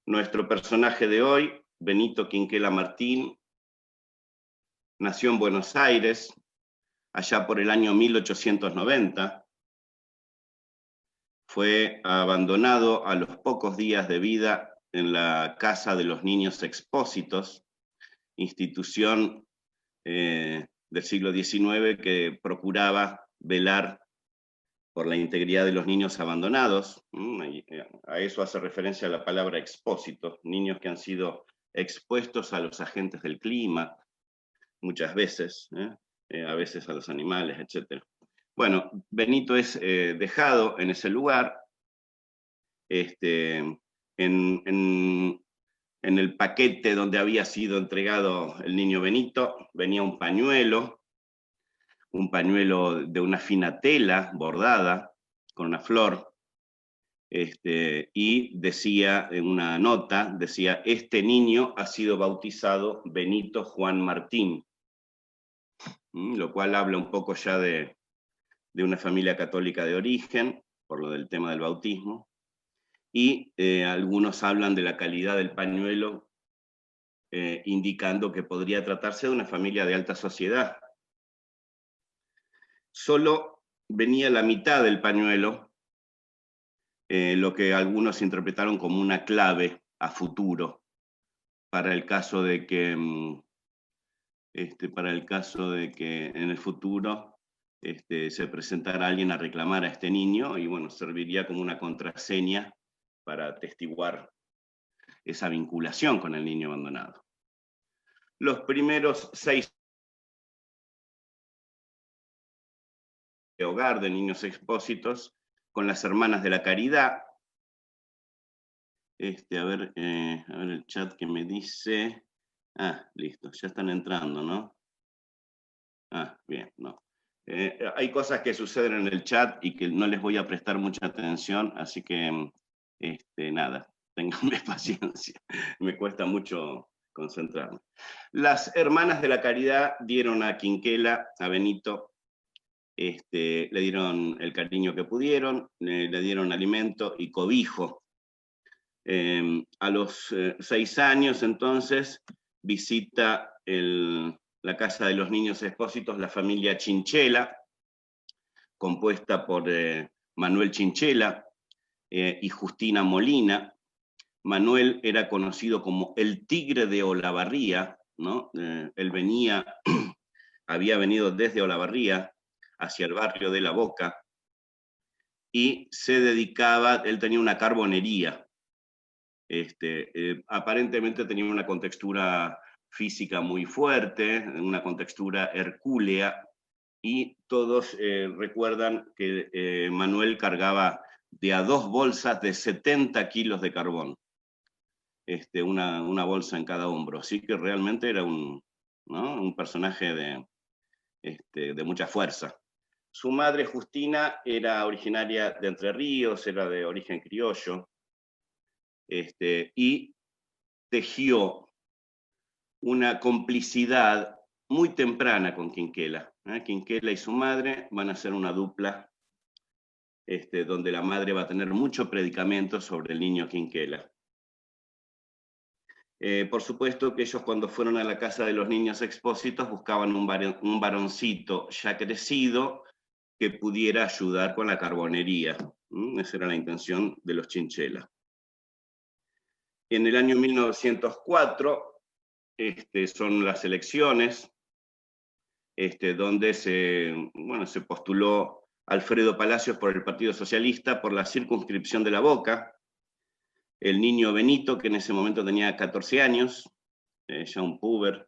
Nuestro personaje de hoy, Benito Quinquela Martín, nació en Buenos Aires, allá por el año 1890. Fue abandonado a los pocos días de vida en la Casa de los Niños Expósitos, institución del siglo XIX que procuraba velar por la integridad de los niños abandonados. A eso hace referencia la palabra expósitos, niños que han sido expuestos a los agentes del clima, muchas veces, a veces a los animales, etc. Bueno, Benito es dejado en ese lugar. En el paquete donde había sido entregado el niño Benito venía un pañuelo de una fina tela bordada con una flor, y decía en una nota, decía: este niño ha sido bautizado Benito Juan Martín, lo cual habla un poco ya de una familia católica de origen, por lo del tema del bautismo, y algunos hablan de la calidad del pañuelo, indicando que podría tratarse de una familia de alta sociedad. Solo venía la mitad del pañuelo, lo que algunos interpretaron como una clave a futuro, para el caso de que, en el futuro se presentara alguien a reclamar a este niño, y bueno, serviría como una contraseña para atestiguar esa vinculación con el niño abandonado. Los primeros 6 de hogar de niños expósitos con las Hermanas de la Caridad. A ver el chat que me dice. Listo, ya están entrando, ¿no? Bien, no. Hay cosas que suceden en el chat y que no les voy a prestar mucha atención, así que nada, ténganme paciencia, me cuesta mucho concentrarme. Las Hermanas de la Caridad dieron a Quinquela, a Benito, le dieron el cariño que pudieron, le dieron alimento y cobijo. A los 6 años, entonces, visita la Casa de los Niños Expósitos la familia Chinchela, compuesta por Manuel Chinchela y Justina Molina. Manuel era conocido como el Tigre de Olavarría, ¿no? Él había venido desde Olavarría hacia el barrio de La Boca, y él tenía una carbonería. Aparentemente tenía una contextura física muy fuerte, una contextura hercúlea, y todos recuerdan que Manuel cargaba de a 2 bolsas de 70 kilos de carbón, una bolsa en cada hombro, así que realmente era un personaje de mucha fuerza. Su madre Justina era originaria de Entre Ríos, era de origen criollo, y tejió una complicidad muy temprana con Quinquela. Quinquela y su madre van a ser una dupla, donde la madre va a tener mucho predicamento sobre el niño Quinquela. Por supuesto que ellos, cuando fueron a la Casa de los Niños Expósitos, buscaban un varoncito ya crecido que pudiera ayudar con la carbonería. Esa era la intención de los Chinchela. En el año 1904 son las elecciones, donde se postuló Alfredo Palacios por el Partido Socialista por la circunscripción de La Boca. El niño Benito, que en ese momento tenía 14 años, ya un puber,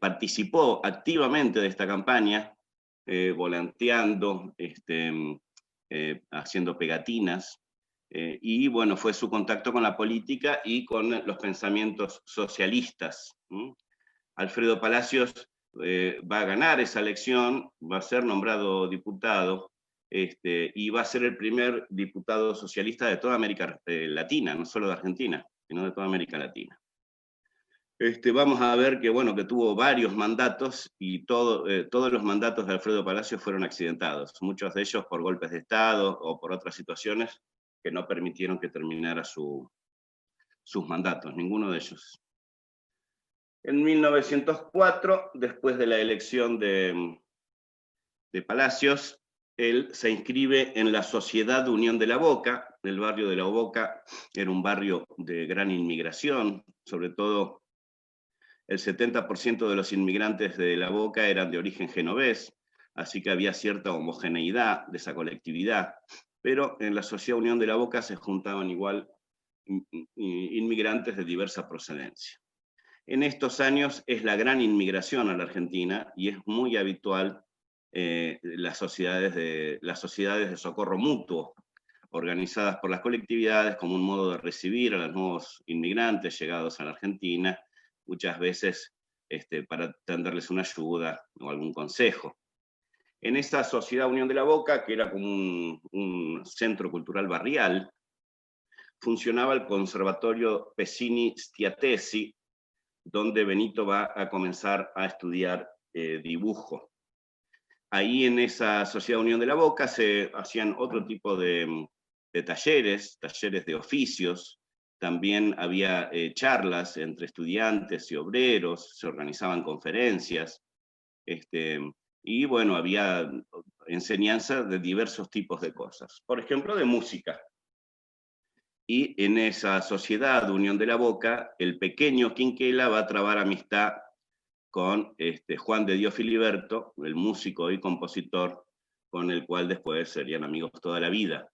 participó activamente de esta campaña, volanteando, haciendo pegatinas, y bueno, fue su contacto con la política y con los pensamientos socialistas. Alfredo Palacios va a ganar esa elección, va a ser nombrado diputado, y va a ser el primer diputado socialista de toda América Latina, no solo de Argentina, sino de toda América Latina. Vamos a ver que, bueno, que tuvo varios mandatos, y todos los mandatos de Alfredo Palacios fueron accidentados, muchos de ellos por golpes de Estado o por otras situaciones que no permitieron que terminara su sus mandatos, ninguno de ellos. En 1904, después de la elección de Palacios, él se inscribe en la Sociedad de Unión de la Boca. El barrio de la Boca era un barrio de gran inmigración, sobre todo el 70% de los inmigrantes de la Boca eran de origen genovés, así que había cierta homogeneidad de esa colectividad, pero en la Sociedad Unión de la Boca se juntaban igual inmigrantes de diversa procedencia. En estos años es la gran inmigración a la Argentina y es muy habitual las sociedades de socorro mutuo, organizadas por las colectividades como un modo de recibir a los nuevos inmigrantes llegados a la Argentina, muchas veces para tenderles una ayuda o algún consejo. En esa Sociedad Unión de la Boca, que era como un centro cultural barrial, funcionaba el Conservatorio Pesini Stiatesi, donde Benito va a comenzar a estudiar dibujo. Ahí en esa Sociedad Unión de la Boca se hacían otro tipo de talleres de oficios, también había charlas entre estudiantes y obreros, se organizaban conferencias, y bueno, había enseñanza de diversos tipos de cosas, por ejemplo de música. Y en esa Sociedad Unión de la Boca, el pequeño Quinquela va a trabar amistad con Juan de Dios Filiberto, el músico y compositor, con el cual después serían amigos toda la vida.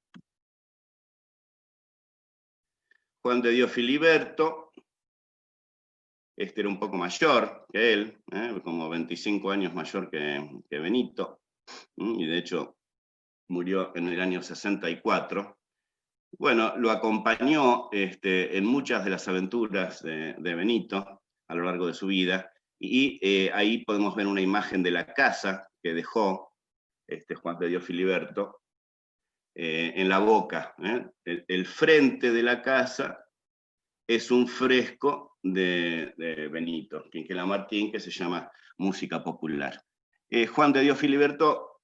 Juan de Dios Filiberto, era un poco mayor que él, como 25 años mayor que Benito, y de hecho murió en el año 64. Bueno, lo acompañó en muchas de las aventuras de Benito a lo largo de su vida, y ahí podemos ver una imagen de la casa que dejó Juan de Dios Filiberto en la Boca. El frente de la casa es un fresco de Benito Quinquela Martín, que se llama Música Popular. Juan de Dios Filiberto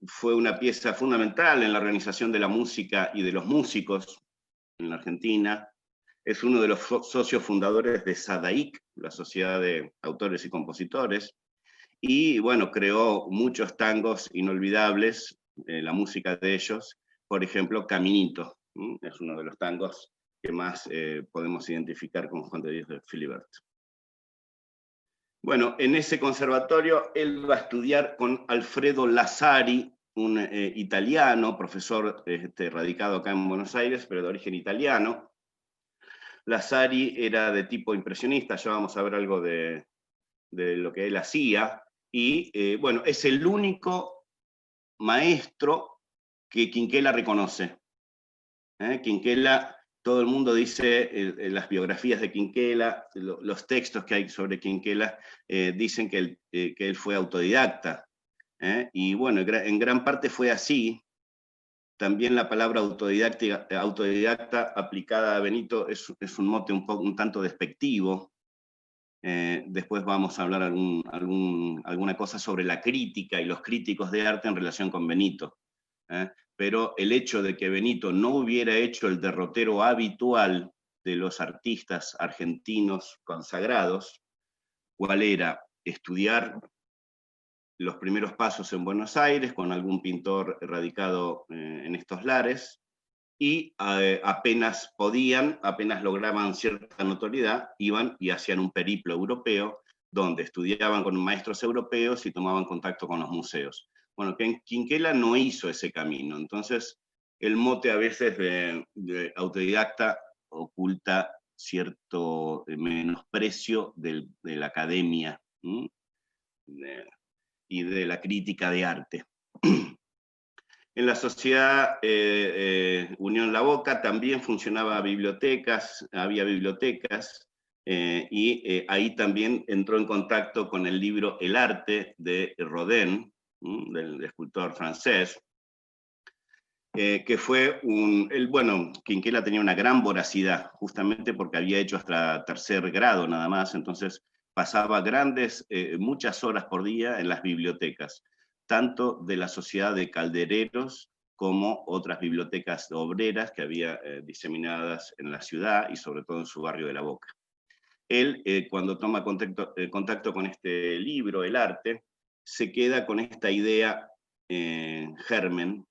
fue una pieza fundamental en la organización de la música y de los músicos en la Argentina. Es uno de los socios fundadores de SADAIC, la Sociedad de Autores y Compositores, y bueno, creó muchos tangos inolvidables, la música de ellos, por ejemplo, Caminito, es uno de los tangos que más podemos identificar con Juan de Dios de Filiberto. Bueno, en ese conservatorio él va a estudiar con Alfredo Lazzari, un italiano, profesor radicado acá en Buenos Aires, pero de origen italiano. Lazzari era de tipo impresionista, ya vamos a ver algo de lo que él hacía, y bueno, es el único maestro que Quinquela reconoce. Quinquela, todo el mundo dice, las biografías de Quinquela, los textos que hay sobre Quinquela, dicen que él fue autodidacta. Y bueno, en gran parte fue así. También la palabra autodidacta aplicada a Benito es un mote un tanto despectivo. Después vamos a hablar alguna cosa sobre la crítica y los críticos de arte en relación con Benito. Pero el hecho de que Benito no hubiera hecho el derrotero habitual de los artistas argentinos consagrados, cuál era estudiar los primeros pasos en Buenos Aires con algún pintor radicado en estos lares, y apenas lograban cierta notoriedad, iban y hacían un periplo europeo, donde estudiaban con maestros europeos y tomaban contacto con los museos. Bueno, Quinquela no hizo ese camino, entonces el mote a veces de autodidacta oculta cierto menosprecio de la academia y de la crítica de arte. En la Sociedad Unión La Boca también funcionaba había bibliotecas, y ahí también entró en contacto con el libro El Arte de Rodin, del escultor francés, que fue bueno, Quinquela tenía una gran voracidad, justamente porque había hecho hasta tercer grado nada más, entonces pasaba muchas horas por día en las bibliotecas, tanto de la Sociedad de Caldereros como otras bibliotecas obreras que había diseminadas en la ciudad y sobre todo en su barrio de La Boca. Él, cuando toma contacto con este libro, El arte, se queda con esta idea germen.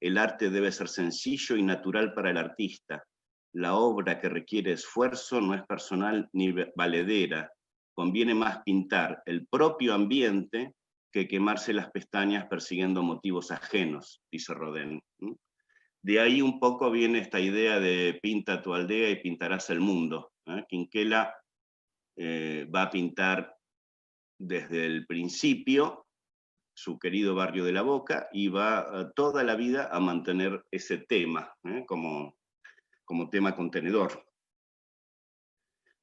El arte debe ser sencillo y natural para el artista. La obra que requiere esfuerzo no es personal ni valedera. Conviene más pintar el propio ambiente que quemarse las pestañas persiguiendo motivos ajenos, dice Rodin. De ahí un poco viene esta idea de pinta tu aldea y pintarás el mundo. Quinquela va a pintar desde el principio su querido barrio de La Boca y va toda la vida a mantener ese tema como tema contenedor.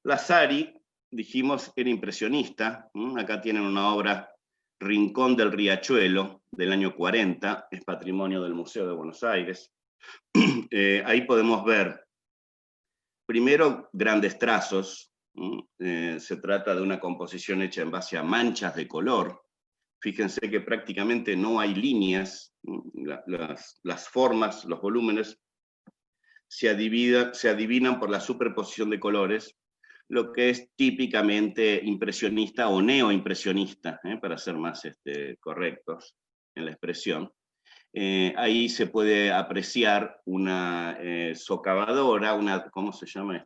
Lazzari, dijimos, era impresionista. Acá tienen una obra, Rincón del Riachuelo, del año 40, es patrimonio del Museo de Buenos Aires. Ahí podemos ver, primero, grandes trazos. Se trata de una composición hecha en base a manchas de color. Fíjense que prácticamente no hay líneas. Las formas, los volúmenes, se adivinan por la superposición de colores, lo que es típicamente impresionista o neoimpresionista, para ser más correctos en la expresión. Ahí se puede apreciar una socavadora, ¿cómo se llama?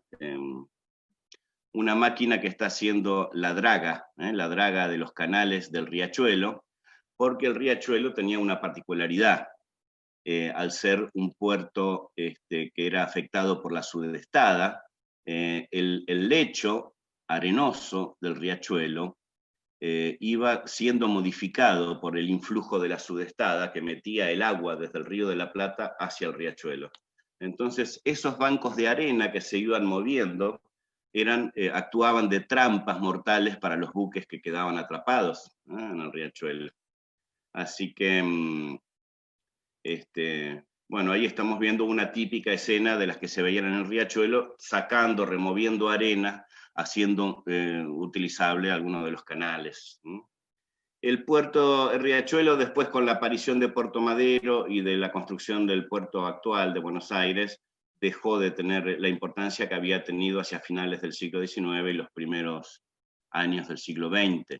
Una máquina que está haciendo la draga de los canales del riachuelo, porque el riachuelo tenía una particularidad. Al ser un puerto que era afectado por la sudestada, el lecho arenoso del riachuelo iba siendo modificado por el influjo de la sudestada que metía el agua desde el Río de la Plata hacia el riachuelo. Entonces, esos bancos de arena que se iban moviendo actuaban de trampas mortales para los buques que quedaban atrapados en el riachuelo. Así que bueno, ahí estamos viendo una típica escena de las que se veían en el riachuelo, sacando, removiendo arena, haciendo utilizable algunos de los canales. El riachuelo, después con la aparición de Puerto Madero y de la construcción del puerto actual de Buenos Aires, dejó de tener la importancia que había tenido hacia finales del siglo XIX y los primeros años del siglo XX.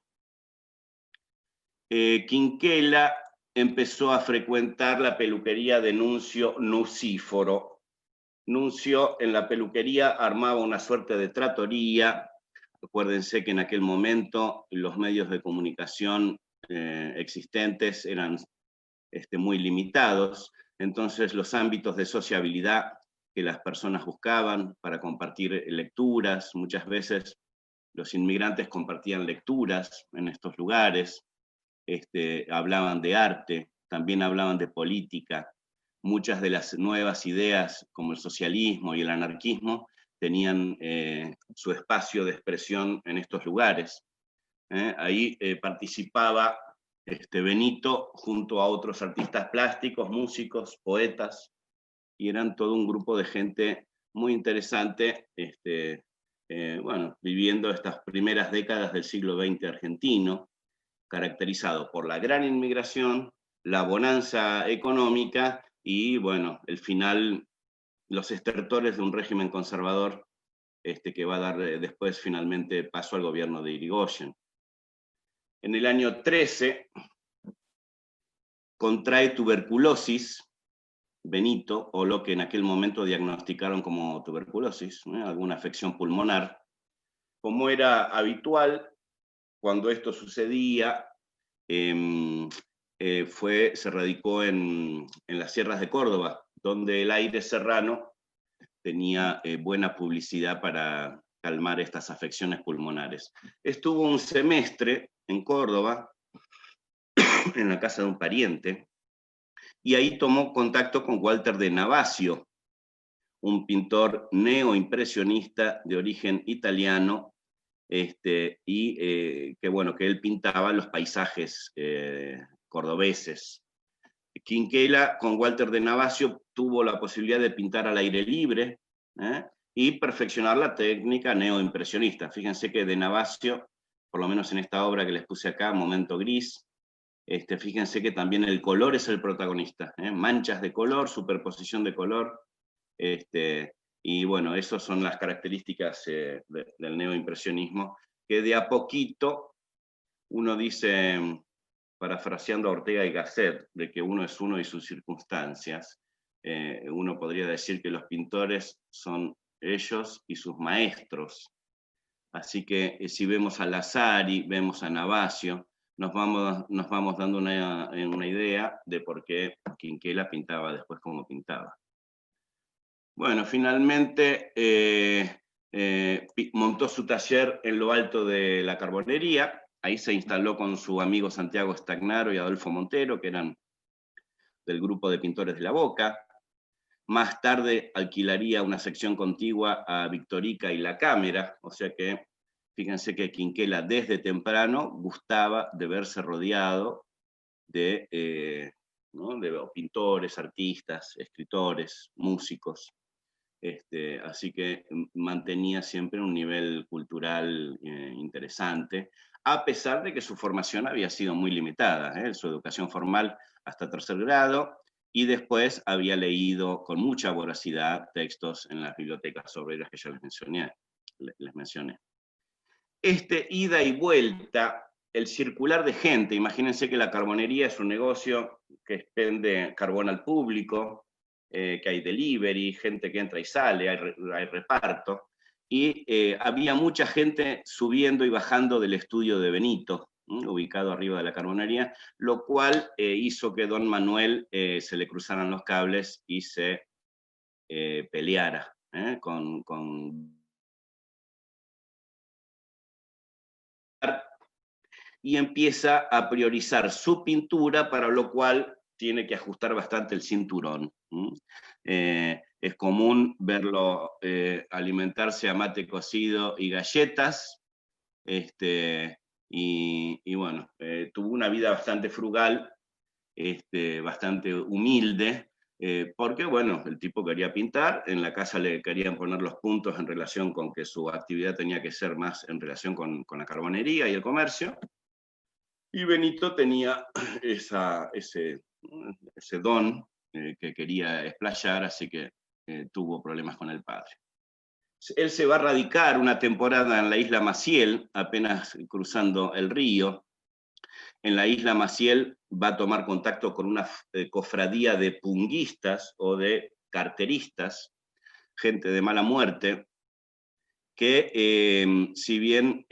Quinquela empezó a frecuentar la peluquería de Nuncio Nucíforo. Nuncio en la peluquería armaba una suerte de tratoría. Acuérdense que en aquel momento los medios de comunicación existentes eran muy limitados, entonces los ámbitos de sociabilidad que las personas buscaban para compartir lecturas, muchas veces los inmigrantes compartían lecturas en estos lugares, hablaban de arte, también hablaban de política. Muchas de las nuevas ideas, como el socialismo y el anarquismo, tenían su espacio de expresión en estos lugares. Ahí participaba Benito junto a otros artistas plásticos, músicos, poetas, y eran todo un grupo de gente muy interesante, bueno, viviendo estas primeras décadas del siglo XX argentino, caracterizado por la gran inmigración, la bonanza económica y, bueno, el final, los estertores de un régimen conservador que va a dar después finalmente paso al gobierno de Irigoyen. En el año 13 contrae tuberculosis, Benito, o lo que en aquel momento diagnosticaron como tuberculosis, alguna afección pulmonar. Como era habitual, cuando esto sucedía, se radicó en las sierras de Córdoba, donde el aire serrano tenía buena publicidad para calmar estas afecciones pulmonares. Estuvo un semestre en Córdoba, en la casa de un pariente, y ahí tomó contacto con Walter de Navasio, un pintor neoimpresionista de origen italiano, que él pintaba los paisajes cordobeses. Quinquela, con Walter de Navasio, tuvo la posibilidad de pintar al aire libre y perfeccionar la técnica neoimpresionista. Fíjense que de Navasio, por lo menos en esta obra que les puse acá, Momento Gris, Fíjense que también el color es el protagonista, manchas de color, superposición de color, y bueno, esas son las características del neoimpresionismo, que de a poquito uno dice, parafraseando a Ortega y Gasset, de que uno es uno y sus circunstancias, uno podría decir que los pintores son ellos y sus maestros. Así que si vemos a Lazzari, vemos a Navasio, nos vamos dando una idea de por qué Quinquela pintaba después como pintaba. Bueno, finalmente montó su taller en lo alto de la Carbonería. Ahí se instaló con su amigo Santiago Stagnaro y Adolfo Montero, que eran del grupo de pintores de la Boca. Más tarde alquilaría una sección contigua a Victorica y La Cámara, o sea que fíjense que Quinquela desde temprano gustaba de verse rodeado de pintores, artistas, escritores, músicos. Así que mantenía siempre un nivel cultural interesante, a pesar de que su formación había sido muy limitada, su educación formal hasta tercer grado, y después había leído con mucha voracidad textos en las bibliotecas obreras que ya les mencioné. Ida y vuelta, el circular de gente, imagínense que la carbonería es un negocio que expende carbón al público, que hay delivery, gente que entra y sale, hay reparto, y había mucha gente subiendo y bajando del estudio de Benito, ubicado arriba de la carbonería, lo cual hizo que don Manuel se le cruzaran los cables y se peleara con y empieza a priorizar su pintura, para lo cual tiene que ajustar bastante el cinturón. Es común verlo alimentarse a mate cocido y galletas, y bueno, tuvo una vida bastante frugal, bastante humilde, porque bueno, el tipo quería pintar, en la casa le querían poner los puntos en relación con que su actividad tenía que ser más en relación con la carbonería y el comercio, y Benito tenía ese don que quería explayar, así que tuvo problemas con el padre. Él se va a radicar una temporada en la isla Maciel, apenas cruzando el río. En la isla Maciel va a tomar contacto con una cofradía de punguistas o de carteristas, gente de mala muerte, que si bien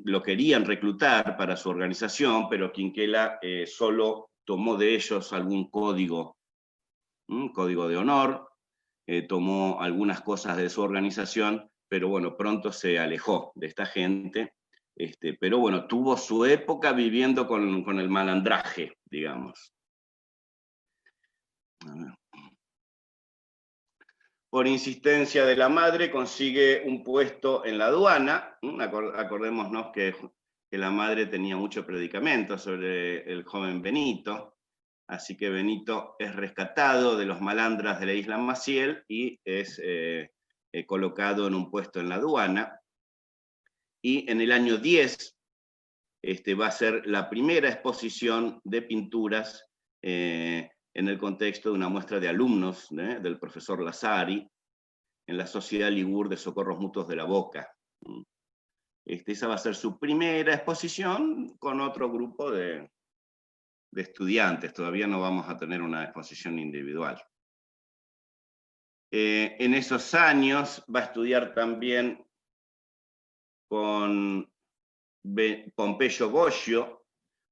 lo querían reclutar para su organización, pero Quinquela solo tomó de ellos algún código, un código de honor, tomó algunas cosas de su organización, pero bueno, pronto se alejó de esta gente, pero bueno, tuvo su época viviendo con el malandraje, digamos. A ver. Por insistencia de la madre consigue un puesto en la aduana. Acordémonos que la madre tenía mucho predicamento sobre el joven Benito, así que Benito es rescatado de los malandras de la isla Maciel y es colocado en un puesto en la aduana. Y en el año 10 va a ser la primera exposición de pinturas en el contexto de una muestra de alumnos del profesor Lazzari en la Sociedad Ligur de Socorros Mutuos de la Boca. Esa va a ser su primera exposición con otro grupo de estudiantes, todavía no vamos a tener una exposición individual. En esos años va a estudiar también con Pompeyo Goggio,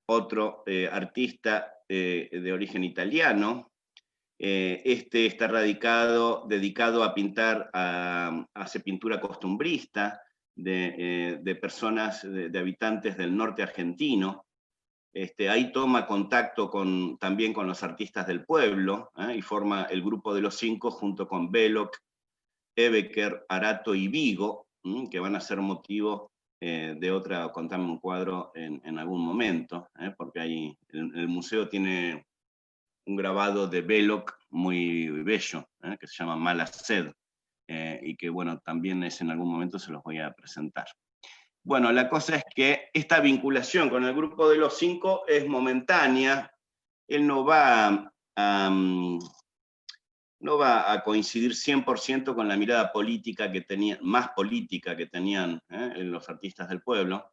otro artista de origen italiano. Está dedicado a pintar, hace pintura costumbrista de personas, de habitantes del norte argentino. Ahí toma contacto también con los artistas del pueblo, y forma el grupo de los 5 junto con Belloc, Ebecker, Arato y Vigo, que van a ser motivo de otra Contame un cuadro en algún momento, porque ahí el museo tiene un grabado de Belloc muy bello, que se llama Mala Sed, y que bueno, también en algún momento se los voy a presentar. Bueno, la cosa es que esta vinculación con el grupo de los 5 es momentánea. Él no va a coincidir 100% con la mirada política que tenían, más política que tenían los artistas del pueblo.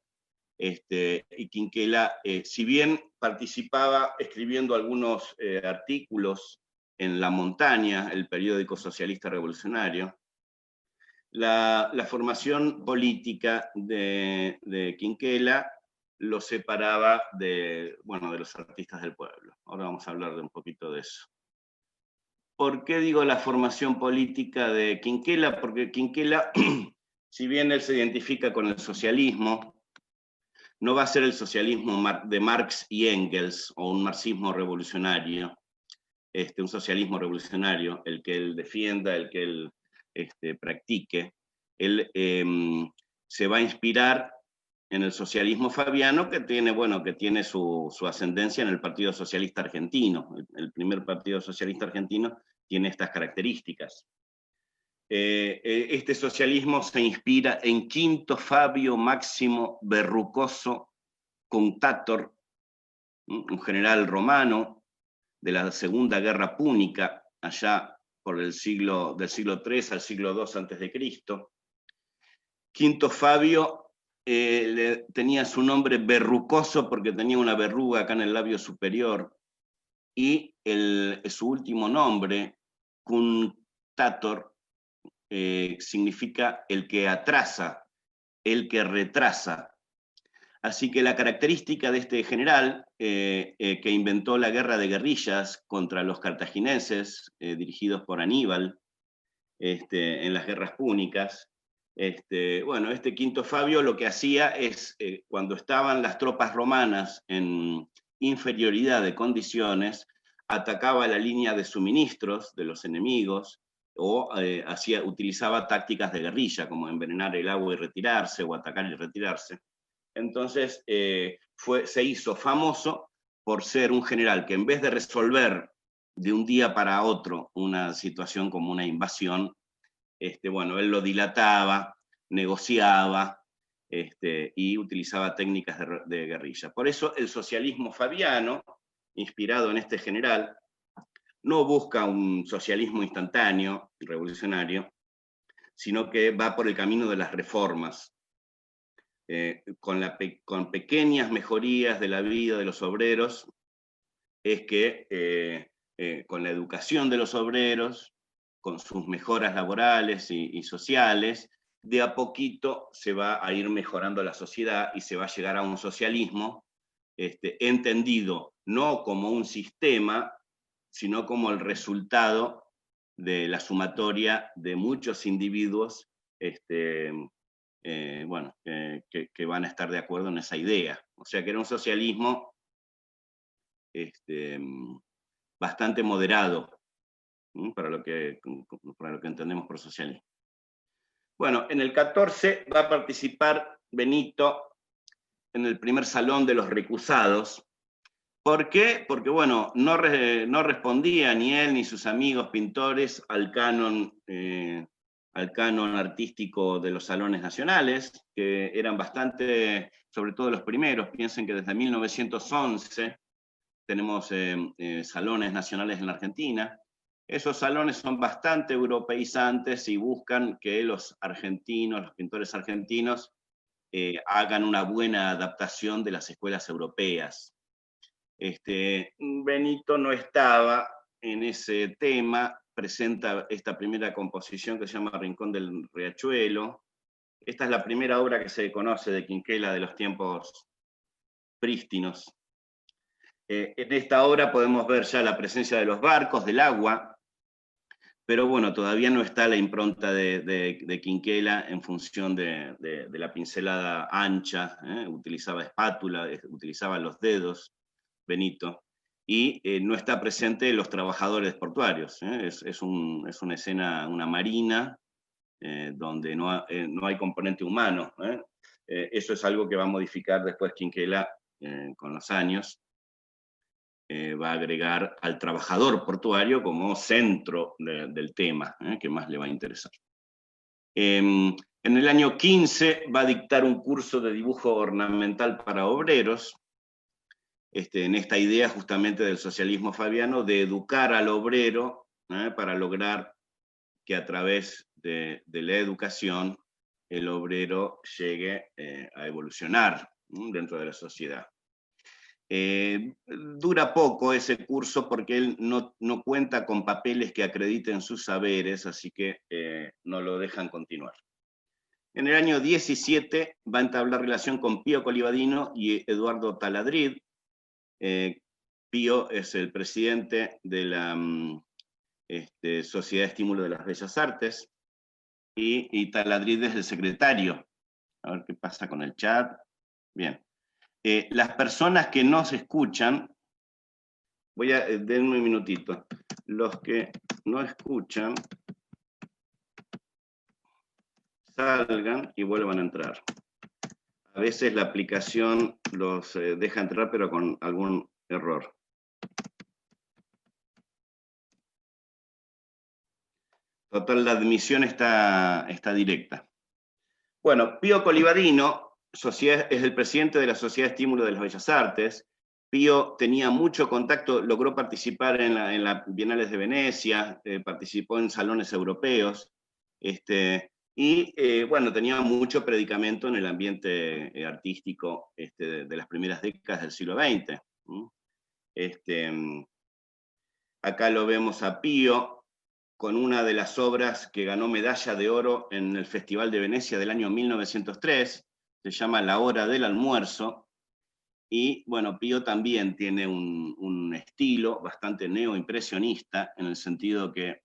Y Quinquela, si bien participaba escribiendo algunos artículos en La Montaña, el periódico socialista revolucionario, la formación política de Quinquela lo separaba de los artistas del pueblo. Ahora vamos a hablar de un poquito de eso. ¿Por qué digo la formación política de Quinquela? Porque Quinquela, si bien él se identifica con el socialismo, no va a ser el socialismo de Marx y Engels o un marxismo revolucionario, un socialismo revolucionario, el que él defienda, el que él practique. Él se va a inspirar en el socialismo fabiano, que tiene su ascendencia en el Partido Socialista Argentino. El primer Partido Socialista Argentino tiene estas características. Este socialismo se inspira en Quinto Fabio Máximo Verrucoso Cunctator, un general romano de la Segunda Guerra Púnica, allá por del siglo III al siglo II a.C. Quinto Fabio tenía su nombre Verrucoso porque tenía una verruga acá en el labio superior, y su último nombre, Cunctator, significa el que atrasa, el que retrasa. Así que la característica de este general, que inventó la guerra de guerrillas contra los cartagineses, dirigidos por Aníbal, en las guerras púnicas, este Quinto Fabio lo que hacía es, cuando estaban las tropas romanas en inferioridad de condiciones, atacaba la línea de suministros de los enemigos, o utilizaba tácticas de guerrilla, como envenenar el agua y retirarse, o atacar y retirarse. Entonces se hizo famoso por ser un general que, en vez de resolver de un día para otro una situación como una invasión, él lo dilataba, negociaba, y utilizaba técnicas de guerrilla. Por eso el socialismo fabiano, inspirado en este general, no busca un socialismo instantáneo, revolucionario, sino que va por el camino de las reformas, con pequeñas mejorías de la vida de los obreros. Es que con la educación de los obreros, con sus mejoras laborales y sociales, de a poquito se va a ir mejorando la sociedad y se va a llegar a un socialismo entendido no como un sistema, sino como el resultado de la sumatoria de muchos individuos que van a estar de acuerdo en esa idea. O sea que era un socialismo bastante moderado, para lo que entendemos por socialismo. Bueno, en el 14 va a participar Benito en el primer salón de los recusados. ¿Por qué? Porque no respondía ni él ni sus amigos pintores al canon artístico de los salones nacionales, que eran bastante, sobre todo los primeros. Piensen que desde 1911 tenemos salones nacionales en la Argentina. Esos salones son bastante europeizantes y buscan que los pintores argentinos, hagan una buena adaptación de las escuelas europeas. Benito no estaba en ese tema, presenta esta primera composición que se llama Rincón del Riachuelo. Esta es la primera obra que se conoce de Quinquela de los tiempos prístinos. En esta obra podemos ver ya la presencia de los barcos, del agua, pero todavía no está la impronta de Quinquela en función de la pincelada ancha, utilizaba espátula, utilizaba los dedos, Benito, y no está presente los trabajadores portuarios. Es una escena, una marina, donde no hay componente humano. Eso es algo que va a modificar después Quinquela con los años. Va a agregar al trabajador portuario como centro del tema, que más le va a interesar. En el año 15 va a dictar un curso de dibujo ornamental para obreros, en esta idea justamente del socialismo fabiano, de educar al obrero para lograr que a través de la educación el obrero llegue a evolucionar dentro de la sociedad. Dura poco ese curso porque él no cuenta con papeles que acrediten sus saberes, así que no lo dejan continuar. En el año 17 va a entablar relación con Pío Colivadino y Eduardo Taladrid. Pío es el presidente de la Sociedad de Estímulo de las Bellas Artes, y Taladrid es el secretario. A ver qué pasa con el chat. Bien. Las personas que no se escuchan, denme un minutito. Los que no escuchan, salgan y vuelvan a entrar. A veces la aplicación los deja entrar, pero con algún error. Total, la admisión está directa. Bueno, Pío Colivadino es el presidente de la Sociedad de Estímulo de las Bellas Artes. Pío tenía mucho contacto, logró participar en las Bienales de Venecia, participó en salones europeos, y bueno, tenía mucho predicamento en el ambiente artístico de las primeras décadas del siglo XX. Acá lo vemos a Pío con una de las obras que ganó medalla de oro en el Festival de Venecia del año 1903, se llama La Hora del Almuerzo, y bueno, Pío también tiene un estilo bastante neoimpresionista, en el sentido que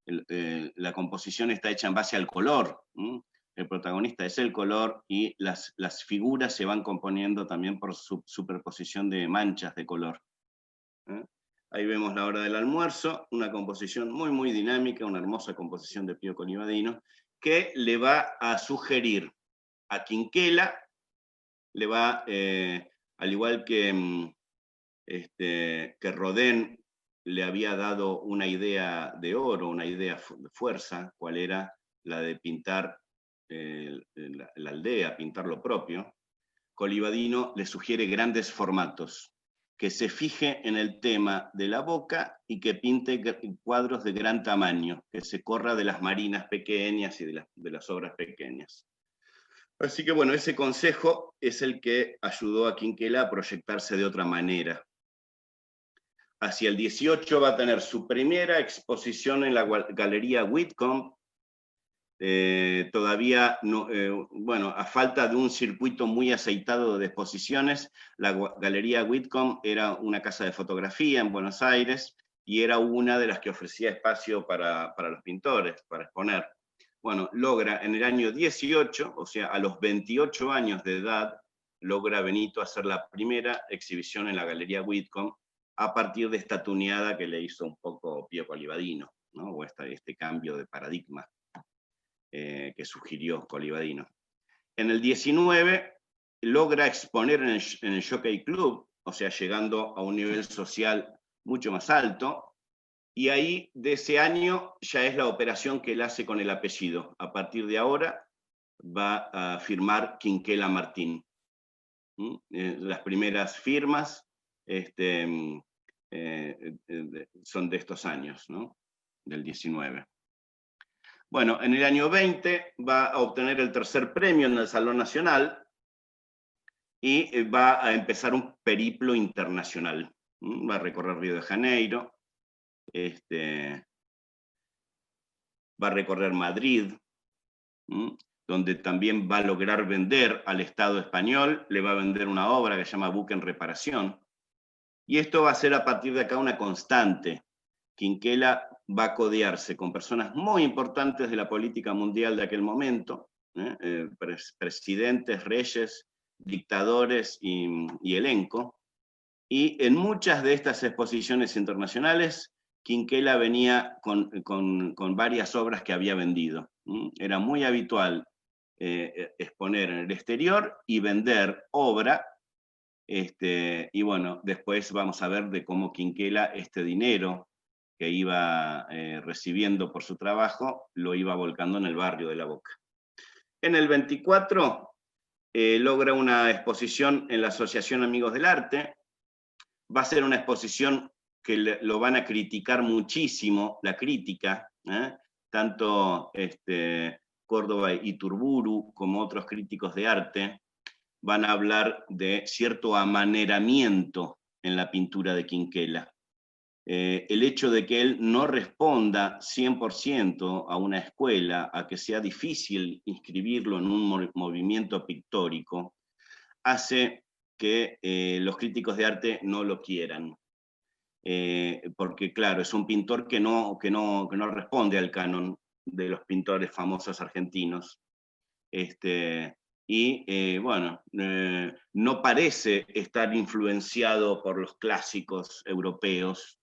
la composición está hecha en base al color. El protagonista es el color y las figuras se van componiendo también por superposición de manchas de color. Ahí vemos La Hora del Almuerzo, una composición muy, muy dinámica, una hermosa composición de Pío Colivadino, que le va a sugerir a Quinquela, le va, al igual que Rodin le había dado una idea de oro, una idea de fuerza, cuál era la de pintar la aldea, pintar lo propio. Colivadino le sugiere grandes formatos, que se fije en el tema de la boca y que pinte cuadros de gran tamaño, que se corra de las marinas pequeñas y de las obras pequeñas. Así que bueno, ese consejo es el que ayudó a Quinquela a proyectarse de otra manera. Hacia el 18 va a tener su primera exposición en la Galería Whitcomb. Todavía, no, bueno, a falta de un circuito muy aceitado de exposiciones, la Galería Whitcomb era una casa de fotografía en Buenos Aires y era una de las que ofrecía espacio para los pintores, para exponer. Bueno, logra en el año 18, o sea, a los 28 años de edad, logra Benito hacer la primera exhibición en la Galería Whitcomb a partir de esta tuneada que le hizo un poco Pío Colivadino, ¿no? O este cambio de paradigma que sugirió Colivadino. En el 19 logra exponer en el Jockey Club, o sea, llegando a un nivel social mucho más alto, y ahí de ese año ya es la operación que él hace con el apellido. A partir de ahora va a firmar Quinquela Martín. Las primeras firmas son de estos años, ¿no? Del 19. Bueno, en el año 20 va a obtener el tercer premio en el Salón Nacional y va a empezar un periplo internacional. Va a recorrer Río de Janeiro, va a recorrer Madrid, donde también va a lograr vender al Estado español, le va a vender una obra que se llama Buque en Reparación, y esto va a ser a partir de acá una constante. Quinquela va a codearse con personas muy importantes de la política mundial de aquel momento, presidentes, reyes, dictadores y elenco, y en muchas de estas exposiciones internacionales, Quinquela venía con varias obras que había vendido. Era muy habitual exponer en el exterior y vender obra, y bueno, después vamos a ver de cómo Quinquela este dinero que iba recibiendo por su trabajo, lo iba volcando en el barrio de La Boca. En el 24 logra una exposición en la Asociación Amigos del Arte. Va a ser una exposición que lo van a criticar muchísimo, la crítica, tanto Córdoba y Turburu como otros críticos de arte van a hablar de cierto amaneramiento en la pintura de Quinquela. El hecho de que él no responda 100% a una escuela, a que sea difícil inscribirlo en un movimiento pictórico, hace que los críticos de arte no lo quieran. Porque claro, es un pintor que no responde al canon de los pintores famosos argentinos. Bueno, no parece estar influenciado por los clásicos europeos.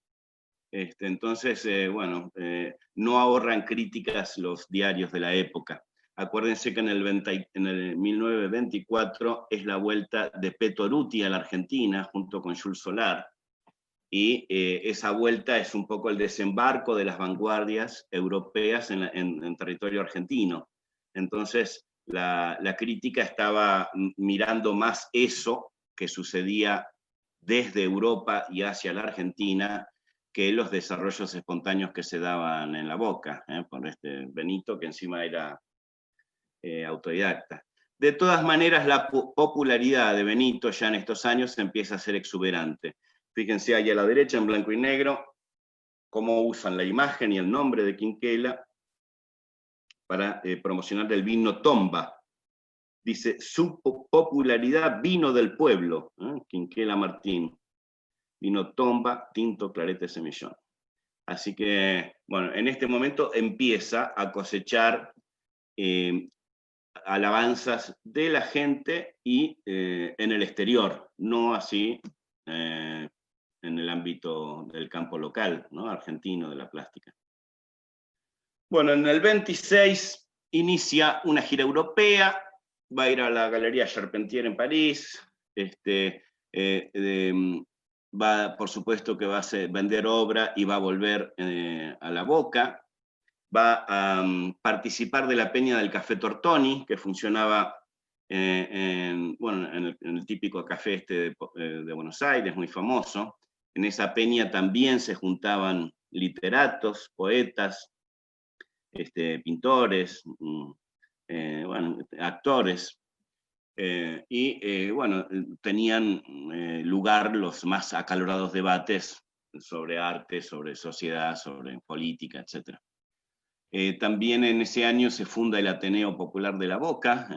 Entonces, bueno, no ahorran críticas los diarios de la época. Acuérdense que en el 1924 es la vuelta de Peto Ruti a la Argentina, junto con Jules Solar, y esa vuelta es un poco el desembarco de las vanguardias europeas en territorio argentino. Entonces, la crítica estaba mirando más eso que sucedía desde Europa y hacia la Argentina, que los desarrollos espontáneos que se daban en La Boca, por Benito, que encima era autodidacta. De todas maneras, la popularidad de Benito ya en estos años empieza a ser exuberante. Fíjense ahí a la derecha, en blanco y negro, cómo usan la imagen y el nombre de Quinquela para promocionar el vino Tomba. Dice, su popularidad vino del pueblo, Quinquela Martín. Vino Tomba, tinto, clarete, semillón. Así que, bueno, en este momento empieza a cosechar alabanzas de la gente y en el exterior, no así en el ámbito del campo local, ¿no? Argentino de la plástica. Bueno, en el 26 inicia una gira europea, va a ir a la Galería Charpentier en París, va, por supuesto que va a vender obra y va a volver a La Boca, va a participar de la peña del Café Tortoni, que funcionaba en el típico café de Buenos Aires, muy famoso. En esa peña también se juntaban literatos, poetas, pintores, actores, bueno, tenían lugar los más acalorados debates sobre arte, sobre sociedad, sobre política, etc. También en ese año se funda el Ateneo Popular de La Boca,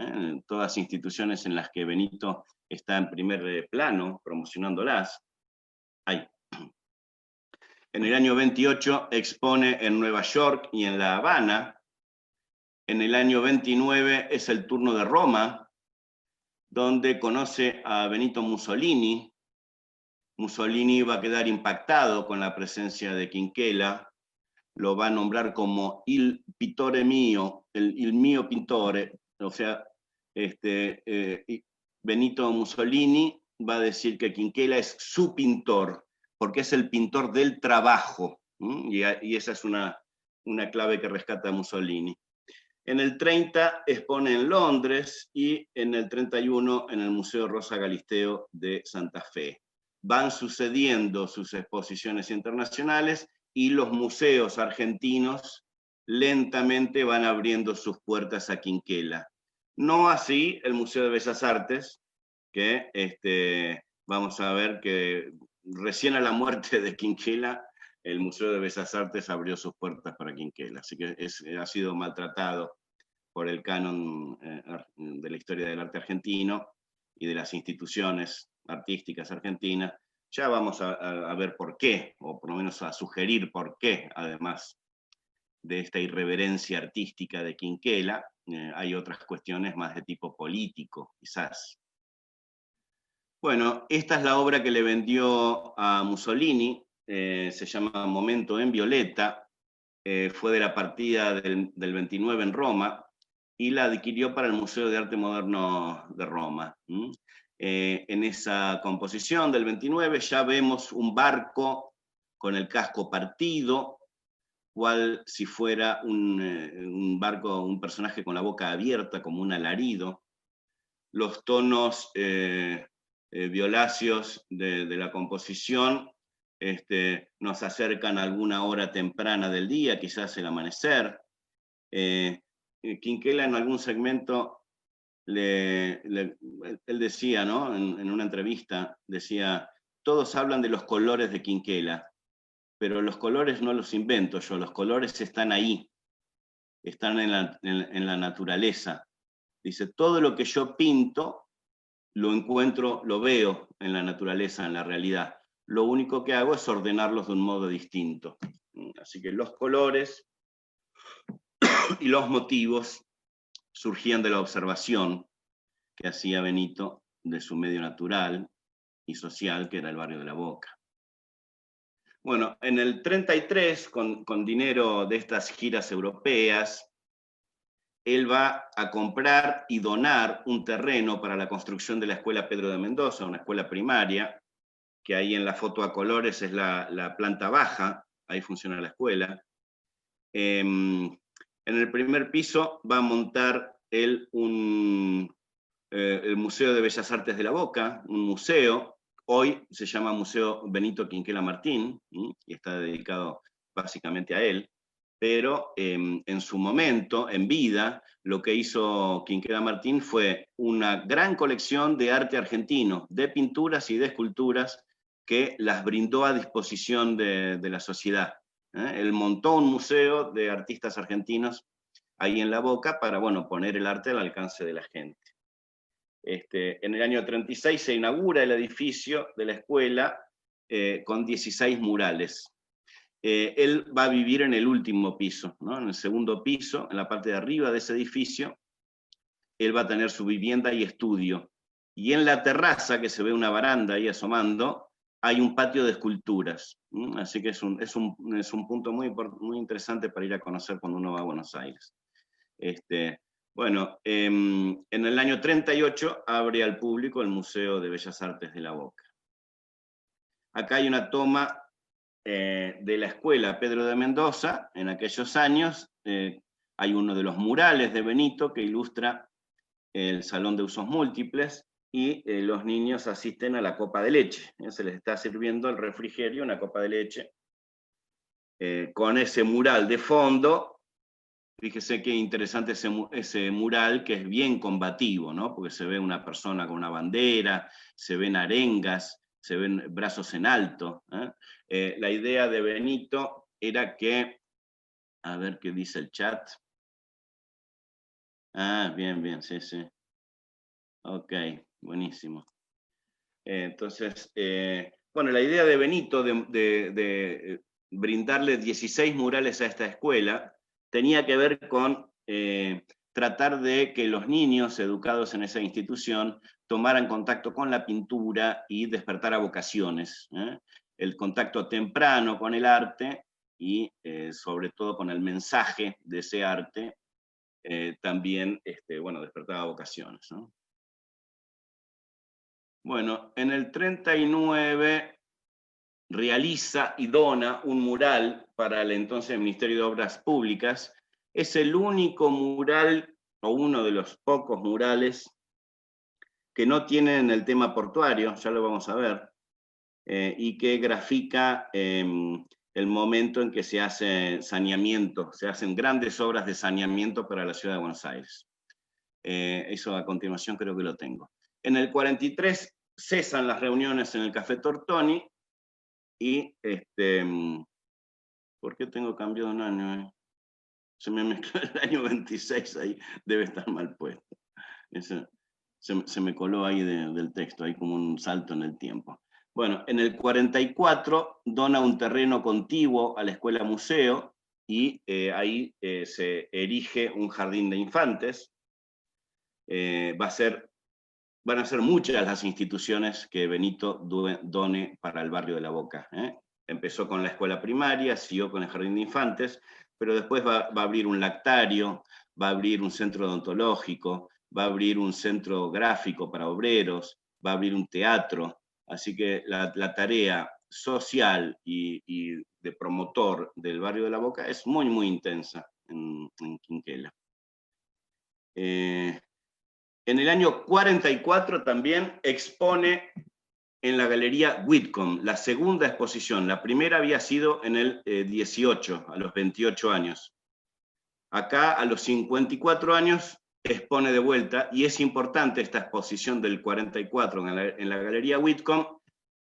todas instituciones en las que Benito está en primer plano, promocionándolas. Ahí. En el año 28 expone en Nueva York y en La Habana. En el año 29 es el turno de Roma, donde conoce a Benito Mussolini. Mussolini va a quedar impactado con la presencia de Quinquela, lo va a nombrar como il pittore mio, il mio pintore, o sea, Benito Mussolini va a decir que Quinquela es su pintor, porque es el pintor del trabajo, y esa es una clave que rescata Mussolini. En el 30 expone en Londres y en el 31 en el Museo Rosa Galisteo de Santa Fe. Van sucediendo sus exposiciones internacionales y los museos argentinos lentamente van abriendo sus puertas a Quinquela. No así el Museo de Bellas Artes, que vamos a ver que recién a la muerte de Quinquela, el Museo de Bellas Artes abrió sus puertas para Quinquela, así que ha sido maltratado por el canon de la historia del arte argentino y de las instituciones artísticas argentinas. Ya vamos a ver por qué, o por lo menos a sugerir por qué, además de esta irreverencia artística de Quinquela, hay otras cuestiones más de tipo político, quizás. Bueno, esta es la obra que le vendió a Mussolini, se llama Momento en Violeta, fue de la partida del 29 en Roma, y la adquirió para el Museo de Arte Moderno de Roma. En esa composición del 29 ya vemos un barco con el casco partido, cual si fuera un barco, un personaje con la boca abierta como un alarido. Los tonos violáceos de la composición nos acercan a alguna hora temprana del día, quizás el amanecer. Quinquela en algún segmento, él decía, ¿no? En una entrevista, decía, todos hablan de los colores de Quinquela, pero los colores no los invento yo, los colores están ahí, están en la naturaleza. Dice, todo lo que yo pinto, lo encuentro, lo veo en la naturaleza, en la realidad. Lo único que hago es ordenarlos de un modo distinto. Así que los colores y los motivos surgían de la observación que hacía Benito de su medio natural y social, que era el barrio de La Boca. Bueno, en el 33, con dinero de estas giras europeas, él va a comprar y donar un terreno para la construcción de la Escuela Pedro de Mendoza, una escuela primaria, que ahí en la foto a colores es la planta baja, ahí funciona la escuela. En el primer piso va a montar él el Museo de Bellas Artes de La Boca, un museo, hoy se llama Museo Benito Quinquela Martín, y está dedicado básicamente a él, pero en su momento, en vida, lo que hizo Quinquela Martín fue una gran colección de arte argentino, de pinturas y de esculturas, que las brindó a disposición de la sociedad. Él montó un museo de artistas argentinos ahí en La Boca para, bueno, poner el arte al alcance de la gente. En el año 36 se inaugura el edificio de la escuela con 16 murales. Él va a vivir en el último piso, ¿no? En el segundo piso, en la parte de arriba de ese edificio, él va a tener su vivienda y estudio. Y en la terraza, que se ve una baranda ahí asomando, hay un patio de esculturas. Así que es un punto muy interesante para ir a conocer cuando uno va a Buenos Aires. Bueno, en el año 38 abre al público el Museo de Bellas Artes de La Boca. Acá hay una toma de la escuela Pedro de Mendoza, en aquellos años. Hay uno de los murales de Benito que ilustra el salón de usos múltiples, y los niños asisten a la copa de leche. Se les está sirviendo el refrigerio, una copa de leche, con ese mural de fondo. Fíjese qué interesante ese mural, que es bien combativo, ¿no? Porque se ve una persona con una bandera, se ven arengas, se ven brazos en alto. La idea de Benito era que, a ver qué dice el chat. Ah, bien, sí. Ok, buenísimo. Entonces, bueno, la idea de Benito de brindarle 16 murales a esta escuela tenía que ver con tratar de que los niños educados en esa institución tomaran contacto con la pintura y despertara vocaciones. El contacto temprano con el arte y sobre todo con el mensaje de ese arte también bueno, despertaba vocaciones, ¿no? Bueno, en el 39 realiza y dona un mural para el entonces Ministerio de Obras Públicas. Es el único mural, o uno de los pocos murales, que no tienen el tema portuario, ya lo vamos a ver, y que grafica el momento en que se hace saneamiento, se hacen grandes obras de saneamiento para la ciudad de Buenos Aires. Eso a continuación creo que lo tengo. En el 43 cesan las reuniones en el Café Tortoni, y ¿por qué tengo cambiado un año? Se me mezcló el año 26 ahí, debe estar mal puesto. Se me coló ahí del texto, hay como un salto en el tiempo. Bueno, en el 44 dona un terreno contiguo a la Escuela Museo, y ahí se erige un jardín de infantes. Van a ser muchas las instituciones que Benito done para el barrio de La Boca. Empezó con la escuela primaria, siguió con el jardín de infantes, pero después va a abrir un lactario, va a abrir un centro odontológico, va a abrir un centro gráfico para obreros, va a abrir un teatro. Así que la tarea social y de promotor del barrio de La Boca es muy, muy intensa en Quinquela. En el año 44 también expone en la Galería Whitcomb, la segunda exposición. La primera había sido en el 18, a los 28 años. Acá, a los 54 años, expone de vuelta, y es importante esta exposición del 44 en la Galería Whitcomb,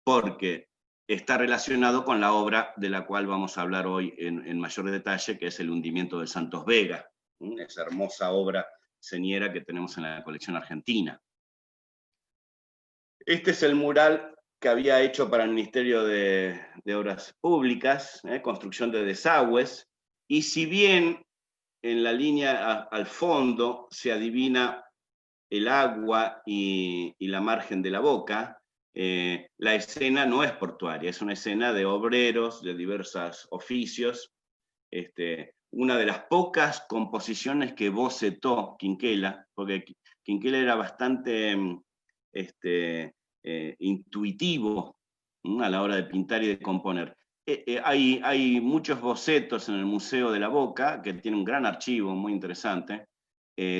porque está relacionado con la obra de la cual vamos a hablar hoy en mayor detalle, que es El hundimiento del Santos Vega, esa hermosa obra señera que tenemos en la colección argentina. Este es el mural que había hecho para el Ministerio de Obras Públicas, construcción de desagües, y si bien en la línea al fondo se adivina el agua y la margen de La Boca, la escena no es portuaria, es una escena de obreros de diversos oficios. Una de las pocas composiciones que bocetó Quinquela, porque Quinquela era bastante intuitivo a la hora de pintar y de componer. Hay muchos bocetos en el Museo de La Boca, que tiene un gran archivo muy interesante,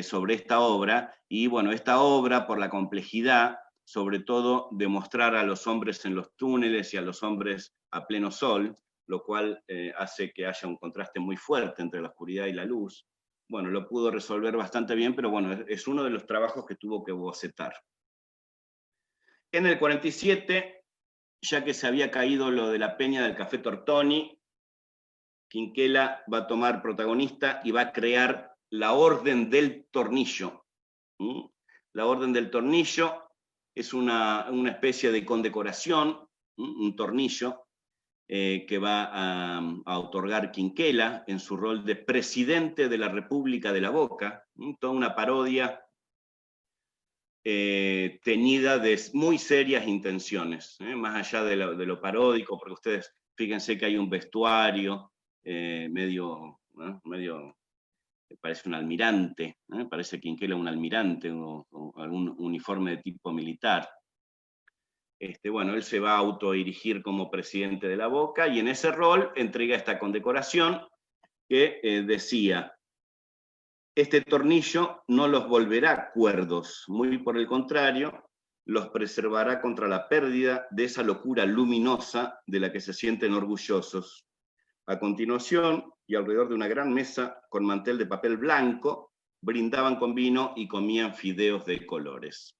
sobre esta obra, y bueno, esta obra, por la complejidad, sobre todo de mostrar a los hombres en los túneles y a los hombres a pleno sol, lo cual hace que haya un contraste muy fuerte entre la oscuridad y la luz. Bueno, lo pudo resolver bastante bien, pero bueno, es uno de los trabajos que tuvo que bocetar. En el 47, ya que se había caído lo de la peña del Café Tortoni, Quinquela va a tomar protagonista y va a crear la Orden del Tornillo. La Orden del Tornillo es una especie de condecoración, un tornillo, que va a otorgar Quinquela en su rol de presidente de la República de La Boca, toda una parodia teñida de muy serias intenciones, más allá de lo paródico, porque ustedes fíjense que hay un vestuario medio, parece un almirante, parece Quinquela un almirante o algún uniforme de tipo militar. Bueno, él se va a autoerigir como presidente de La Boca y en ese rol entrega esta condecoración que decía: este tornillo no los volverá cuerdos, muy por el contrario, los preservará contra la pérdida de esa locura luminosa de la que se sienten orgullosos. A continuación, y alrededor de una gran mesa con mantel de papel blanco, brindaban con vino y comían fideos de colores.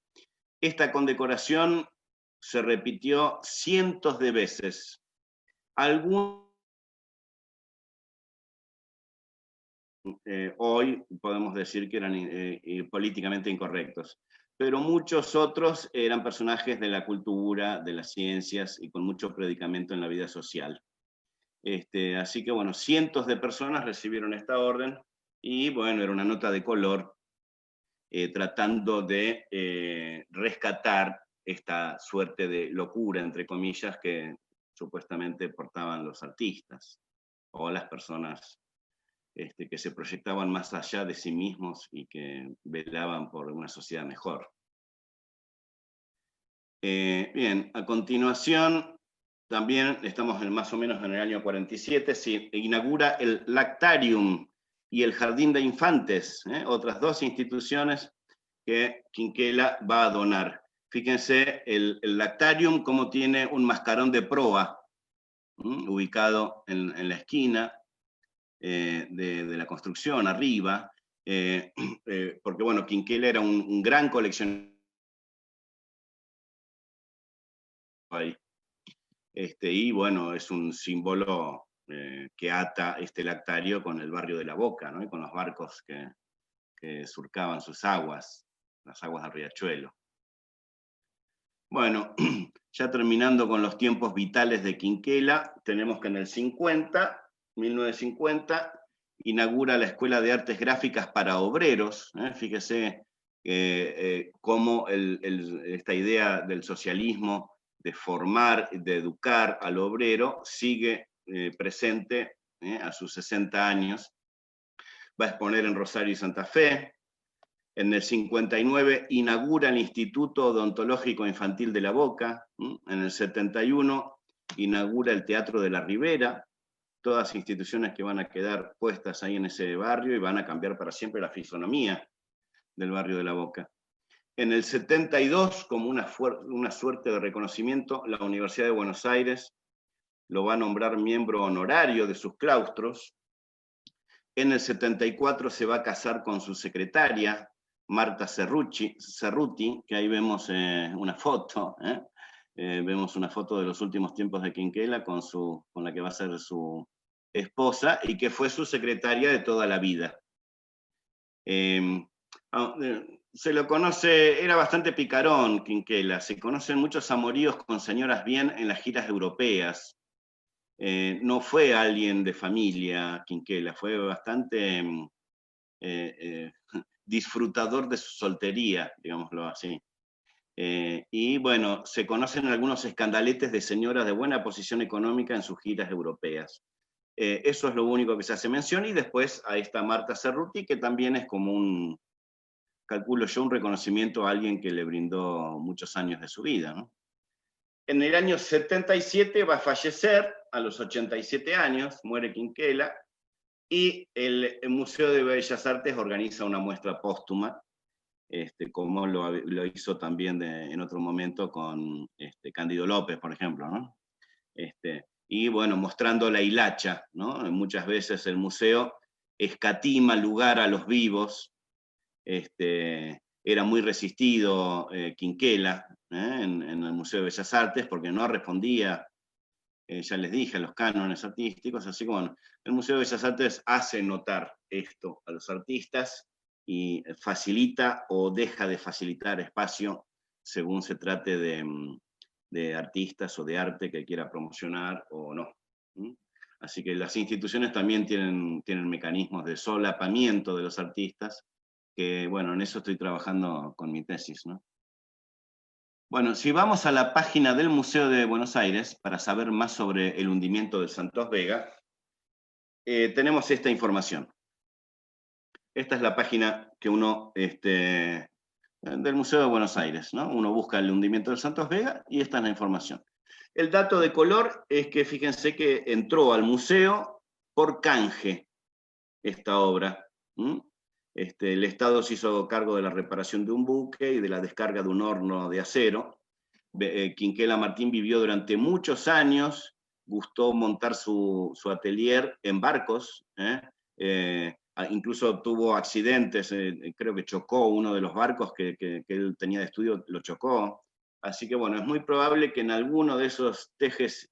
Esta condecoración se repitió cientos de veces. Hoy podemos decir que eran políticamente incorrectos, pero muchos otros eran personajes de la cultura, de las ciencias y con mucho predicamento en la vida social. Así que bueno, cientos de personas recibieron esta orden y bueno, era una nota de color tratando de rescatar esta suerte de locura, entre comillas, que supuestamente portaban los artistas o las personas que se proyectaban más allá de sí mismos y que velaban por una sociedad mejor. Bien, a continuación, también estamos más o menos en el año 47, se inaugura el Lactarium y el Jardín de Infantes, otras dos instituciones que Quinquela va a donar. Fíjense, el Lactarium como tiene un mascarón de proa, ubicado en la esquina de la construcción, arriba, porque bueno, Quinquela era un gran coleccionista ahí. Y bueno, es un símbolo que ata este lactario con el barrio de La Boca, ¿no? Y con los barcos que surcaban sus aguas, las aguas del riachuelo. Bueno, ya terminando con los tiempos vitales de Quinquela, tenemos que en el 1950, inaugura la Escuela de Artes Gráficas para Obreros. Fíjese cómo esta idea del socialismo, de formar, de educar al obrero, sigue presente a sus 60 años. Va a exponer en Rosario y Santa Fe. En el 59 inaugura el Instituto Odontológico Infantil de La Boca. En el 71 inaugura el Teatro de la Ribera, todas instituciones que van a quedar puestas ahí en ese barrio y van a cambiar para siempre la fisonomía del barrio de La Boca. En el 72, como una suerte de reconocimiento, la Universidad de Buenos Aires lo va a nombrar miembro honorario de sus claustros. En el 74 se va a casar con su secretaria, Marta Cerruti, que ahí vemos una foto, vemos una foto de los últimos tiempos de Quinquela con la que va a ser su esposa y que fue su secretaria de toda la vida. Se lo conoce, era bastante picarón Quinquela, se conocen muchos amoríos con señoras bien en las giras europeas. No fue alguien de familia Quinquela, fue bastante disfrutador de su soltería, digámoslo así. Y bueno, se conocen algunos escandaletes de señoras de buena posición económica en sus giras europeas. Eso es lo único que se hace mención, y después ahí está Marta Cerruti, que también es como calculo yo, un reconocimiento a alguien que le brindó muchos años de su vida, ¿no? En el año 77 va a fallecer, a los 87 años, muere Quinquela, y el Museo de Bellas Artes organiza una muestra póstuma, como lo hizo también en otro momento con Cándido López, por ejemplo, ¿no? Y bueno, mostrando la hilacha, ¿no? Muchas veces el museo escatima lugar a los vivos. Era muy resistido Quinquela en el Museo de Bellas Artes porque no respondía, ya les dije, a los cánones artísticos, así que bueno, el Museo de Bellas Artes hace notar esto a los artistas y facilita o deja de facilitar espacio según se trate de artistas o de arte que quiera promocionar o no. Así que las instituciones también tienen mecanismos de solapamiento de los artistas, que bueno, en eso estoy trabajando con mi tesis, ¿no? Bueno, si vamos a la página del Museo de Buenos Aires para saber más sobre el hundimiento del Santos Vega, tenemos esta información. Esta es la página que uno, del Museo de Buenos Aires, ¿no? Uno busca el hundimiento del Santos Vega y esta es la información. El dato de color es que fíjense que entró al museo por canje esta obra. El Estado se hizo cargo de la reparación de un buque y de la descarga de un horno de acero. Quinquela Martín vivió durante muchos años, gustó montar su atelier en barcos, incluso tuvo accidentes, creo que chocó uno de los barcos que él tenía de estudio, lo chocó. Así que bueno, es muy probable que en alguno de esos tejes,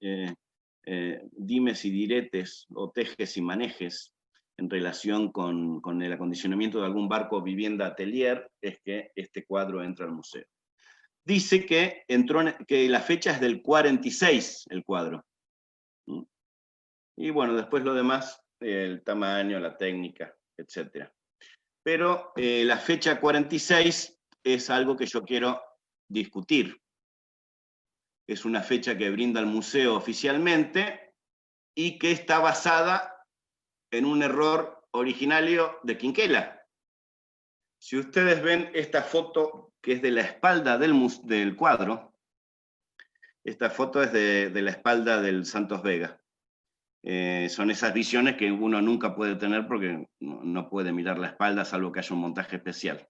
dimes y diretes, o tejes y manejes, en relación con el acondicionamiento de algún barco, vivienda, atelier, es que este cuadro entra al museo. Dice que que la fecha es del 46, el cuadro. Y bueno, después lo demás, el tamaño, la técnica, etc. Pero la fecha 46 es algo que yo quiero discutir. Es una fecha que brinda el museo oficialmente y que está basada en un error originario de Quinquela. Si ustedes ven esta foto, que es de la espalda del cuadro, esta foto es de la espalda del Santos Vega. Son esas visiones que uno nunca puede tener porque no puede mirar la espalda, salvo que haya un montaje especial.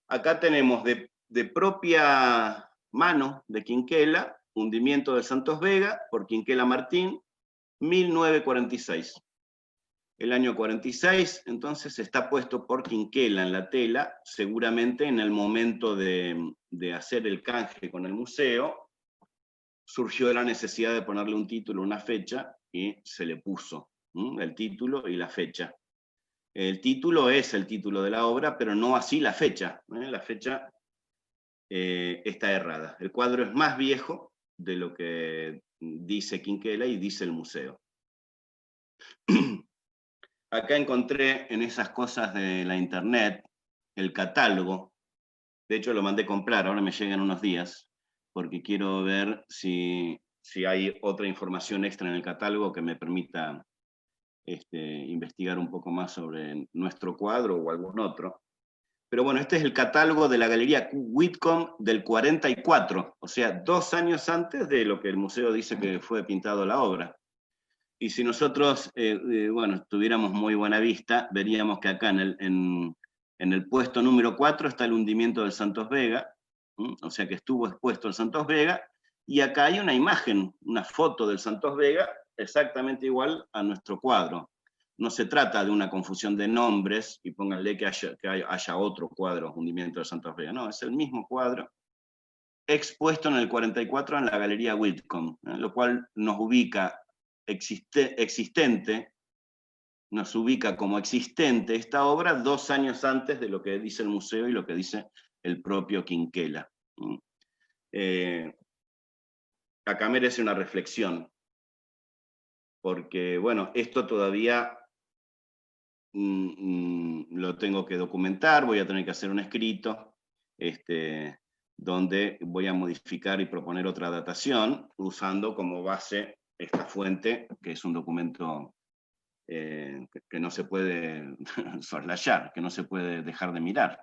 Acá tenemos de propia mano de Quinquela, hundimiento del Santos Vega por Quinquela Martín, 1946. El año 46, entonces, está puesto por Quinquela en la tela, seguramente en el momento de hacer el canje con el museo, surgió la necesidad de ponerle un título, una fecha, y se le puso el título y la fecha. El título es el título de la obra, pero no así la fecha. La fecha está errada. El cuadro es más viejo de lo que dice Quinquela y dice el museo. Acá encontré en esas cosas de la internet el catálogo. De hecho lo mandé comprar, ahora me llegan unos días, porque quiero ver si hay otra información extra en el catálogo que me permita investigar un poco más sobre nuestro cuadro o algún otro. Pero bueno, este es el catálogo de la Galería Whitcomb del 44, o sea, 2 años antes de lo que el museo dice que fue pintado la obra. Y si nosotros, bueno, tuviéramos muy buena vista, veríamos que acá en el puesto número 4 está el hundimiento del Santos Vega, o sea que estuvo expuesto el Santos Vega, y acá hay una imagen, una foto del Santos Vega, exactamente igual a nuestro cuadro. No se trata de una confusión de nombres, y pónganle que haya otro cuadro, hundimiento del Santos Vega, no, es el mismo cuadro, expuesto en el 44 en la Galería Whitcomb, lo cual nos ubica existente, nos ubica como existente esta obra 2 años antes de lo que dice el museo y lo que dice el propio Quinquela. Acá merece una reflexión, porque bueno, esto todavía lo tengo que documentar, voy a tener que hacer un escrito, donde voy a modificar y proponer otra datación, usando como base esta fuente, que es un documento que no se puede soslayar, que no se puede dejar de mirar.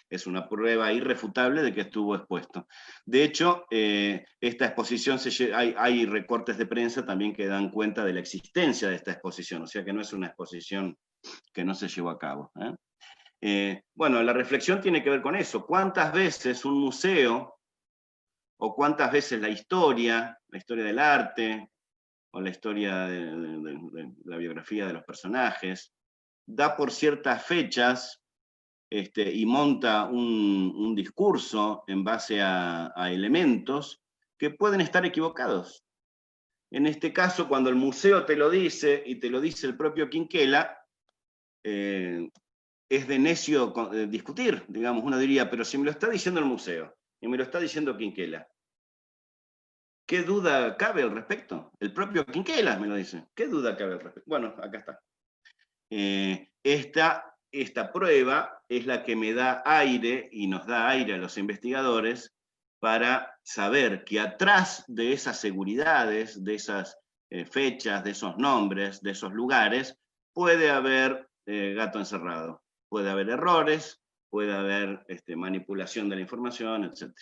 Es una prueba irrefutable de que estuvo expuesto. De hecho, esta exposición, hay recortes de prensa también que dan cuenta de la existencia de esta exposición, o sea que no es una exposición que no se llevó a cabo. Bueno, la reflexión tiene que ver con eso. ¿Cuántas veces un museo, o cuántas veces la historia del arte, o la historia de la biografía de los personajes, da por ciertas fechas y monta un discurso en base a elementos que pueden estar equivocados? En este caso, cuando el museo te lo dice, y te lo dice el propio Quinquela, es de necio discutir, digamos. Uno diría, pero si me lo está diciendo el museo, y me lo está diciendo Quinquela, ¿qué duda cabe al respecto? El propio Quinquela me lo dice. ¿Qué duda cabe al respecto? Bueno, acá está. Esta prueba es la que me da aire, y nos da aire a los investigadores, para saber que atrás de esas seguridades, de esas fechas, de esos nombres, de esos lugares, puede haber gato encerrado. Puede haber errores, puede haber manipulación de la información, etc.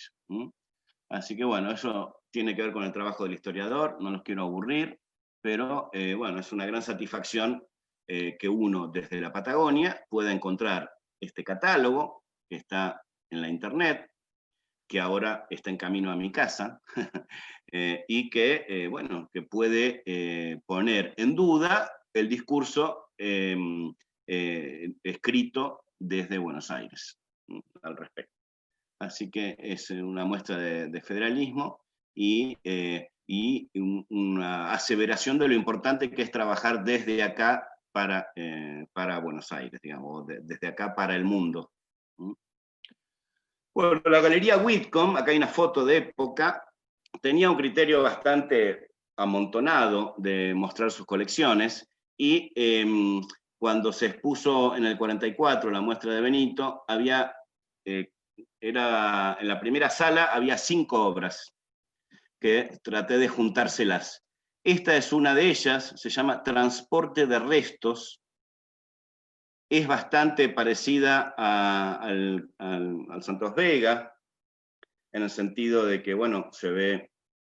Así que bueno, eso tiene que ver con el trabajo del historiador, no los quiero aburrir, pero bueno, es una gran satisfacción que uno desde la Patagonia pueda encontrar este catálogo que está en la internet, que ahora está en camino a mi casa, y que, bueno, que puede poner en duda el discurso escrito desde Buenos Aires al respecto. Así que es una muestra de federalismo y una aseveración de lo importante que es trabajar desde acá para Buenos Aires, digamos, desde acá para el mundo. Bueno, la Galería Whitcomb, acá hay una foto de época, tenía un criterio bastante amontonado de mostrar sus colecciones, y cuando se expuso en el 44 la muestra de Benito, en la primera sala había 5 obras, que traté de juntárselas. Esta es una de ellas, se llama Transporte de Restos. Es bastante parecida al Santos Vega, en el sentido de que, bueno, se ve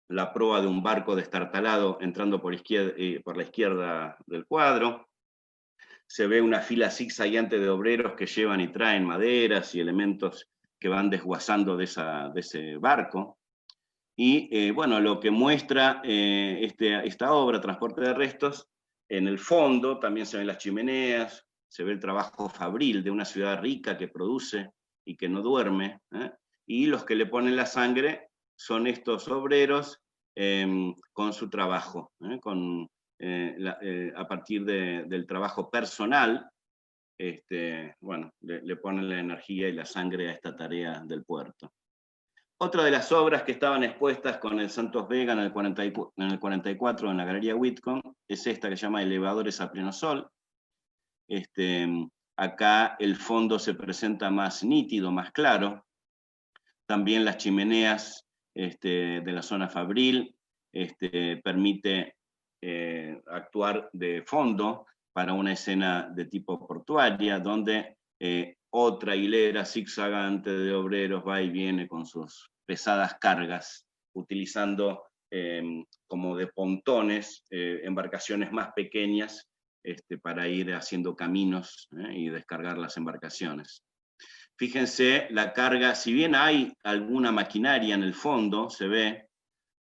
la proa de un barco destartalado entrando por la izquierda del cuadro. Se ve una fila zigzagueante de obreros que llevan y traen maderas y elementos que van desguazando de ese barco. Y bueno, lo que muestra esta obra, Transporte de Restos, en el fondo también se ven las chimeneas, se ve el trabajo fabril de una ciudad rica que produce y que no duerme, y los que le ponen la sangre son estos obreros con su trabajo, a partir del trabajo personal. Bueno, le ponen la energía y la sangre a esta tarea del puerto. Otra de las obras que estaban expuestas con el Santos Vega en el 44 en la Galería Whitcomb es esta que se llama Elevadores a pleno sol. Acá el fondo se presenta más nítido, más claro. También las chimeneas de la zona fabril permite actuar de fondo para una escena de tipo portuaria, donde otra hilera zigzagante de obreros va y viene con sus pesadas cargas, utilizando como de pontones, embarcaciones más pequeñas, para ir haciendo caminos y descargar las embarcaciones. Fíjense la carga, si bien hay alguna maquinaria en el fondo, se ve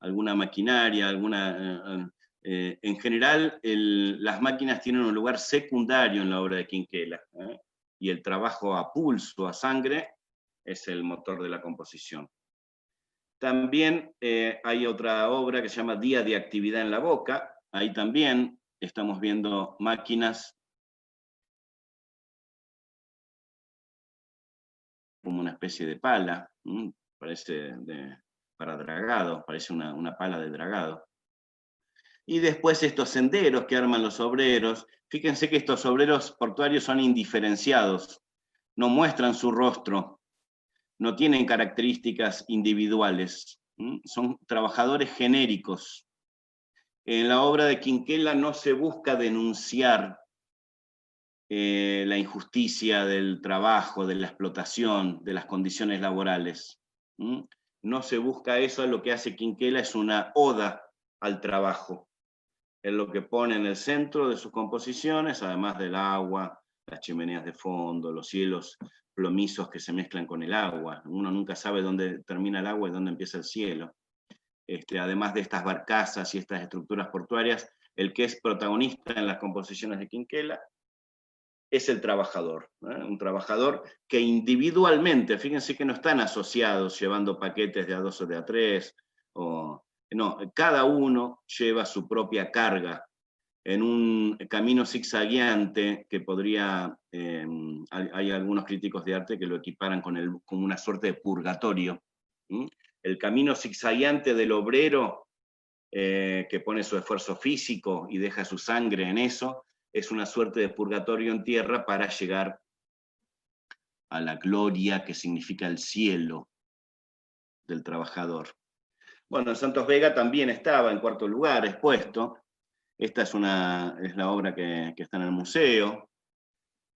alguna maquinaria, en general las máquinas tienen un lugar secundario en la obra de Quinquela, y el trabajo a pulso, a sangre, es el motor de la composición. También hay otra obra que se llama Día de Actividad en la Boca. Ahí también estamos viendo máquinas como una especie de pala, parece para dragado, parece una pala de dragado. Y después estos senderos que arman los obreros. Fíjense que estos obreros portuarios son indiferenciados, no muestran su rostro, no tienen características individuales, son trabajadores genéricos. En la obra de Quinquela no se busca denunciar la injusticia del trabajo, de la explotación, de las condiciones laborales. No se busca eso, lo que hace Quinquela es una oda al trabajo. Es lo que pone en el centro de sus composiciones, además del agua, las chimeneas de fondo, los cielos plomizos que se mezclan con el agua. Uno nunca sabe dónde termina el agua y dónde empieza el cielo. Además de estas barcazas y estas estructuras portuarias, el que es protagonista en las composiciones de Quinquela es el trabajador, un trabajador que individualmente, fíjense que no están asociados llevando paquetes de A2 o de A3, no, cada uno lleva su propia carga en un camino zigzagueante que podría, hay algunos críticos de arte que lo equiparan con una suerte de purgatorio. El camino zigzagueante del obrero que pone su esfuerzo físico y deja su sangre en eso, es una suerte de purgatorio en tierra para llegar a la gloria que significa el cielo del trabajador. Bueno, Santos Vega también estaba en cuarto lugar, expuesto. Esta es la obra que está en el museo.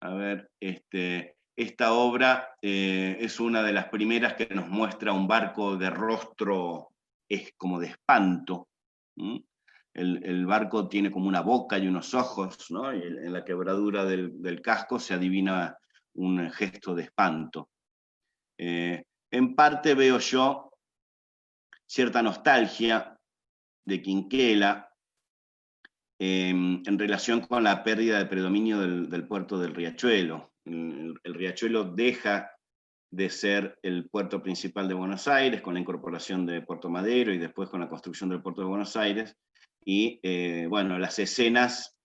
A ver, esta obra es una de las primeras que nos muestra un barco de rostro como de espanto. El barco tiene como una boca y unos ojos, ¿no? Y en la quebradura del casco se adivina un gesto de espanto. En parte veo yo cierta nostalgia de Quinquela en relación con la pérdida de predominio del puerto del Riachuelo. El Riachuelo deja de ser el puerto principal de Buenos Aires con la incorporación de Puerto Madero y después con la construcción del puerto de Buenos Aires. Y bueno, las escenas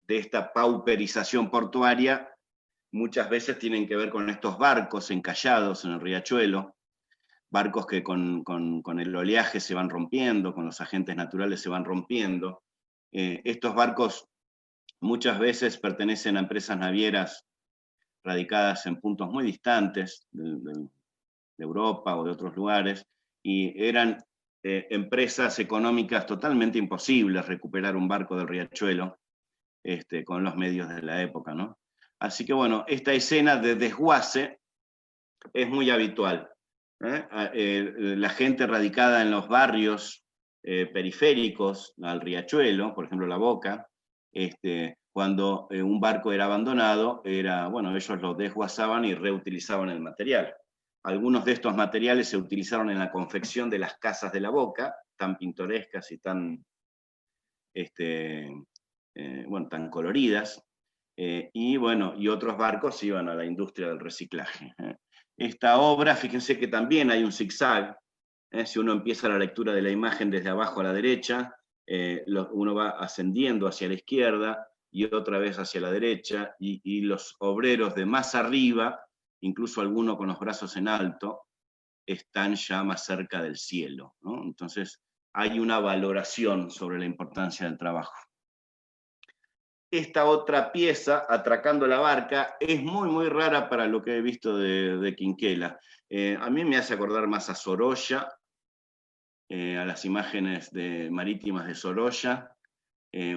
de esta pauperización portuaria muchas veces tienen que ver con estos barcos encallados en el Riachuelo, barcos que con el oleaje se van rompiendo, con los agentes naturales se van rompiendo. Estos barcos muchas veces pertenecen a empresas navieras radicadas en puntos muy distantes de Europa o de otros lugares, y eran empresas económicas totalmente imposibles recuperar un barco del Riachuelo con los medios de la época, ¿no? Así que bueno, esta escena de desguace es muy habitual. La gente radicada en los barrios periféricos al Riachuelo, por ejemplo La Boca, cuando un barco era abandonado, bueno, ellos lo desguazaban y reutilizaban el material. Algunos de estos materiales se utilizaron en la confección de las casas de La Boca, tan pintorescas y tan, bueno, tan coloridas, y bueno, y otros barcos iban a la industria del reciclaje. Esta obra, fíjense que también hay un zigzag, si uno empieza la lectura de la imagen desde abajo a la derecha, uno va ascendiendo hacia la izquierda y otra vez hacia la derecha, y los obreros de más arriba, incluso algunos con los brazos en alto, están ya más cerca del cielo, ¿no? Entonces hay una valoración sobre la importancia del trabajo. Esta otra pieza, Atracando la barca, es muy, muy rara para lo que he visto de Quinquela. A mí me hace acordar más a Sorolla, a las imágenes marítimas de Sorolla,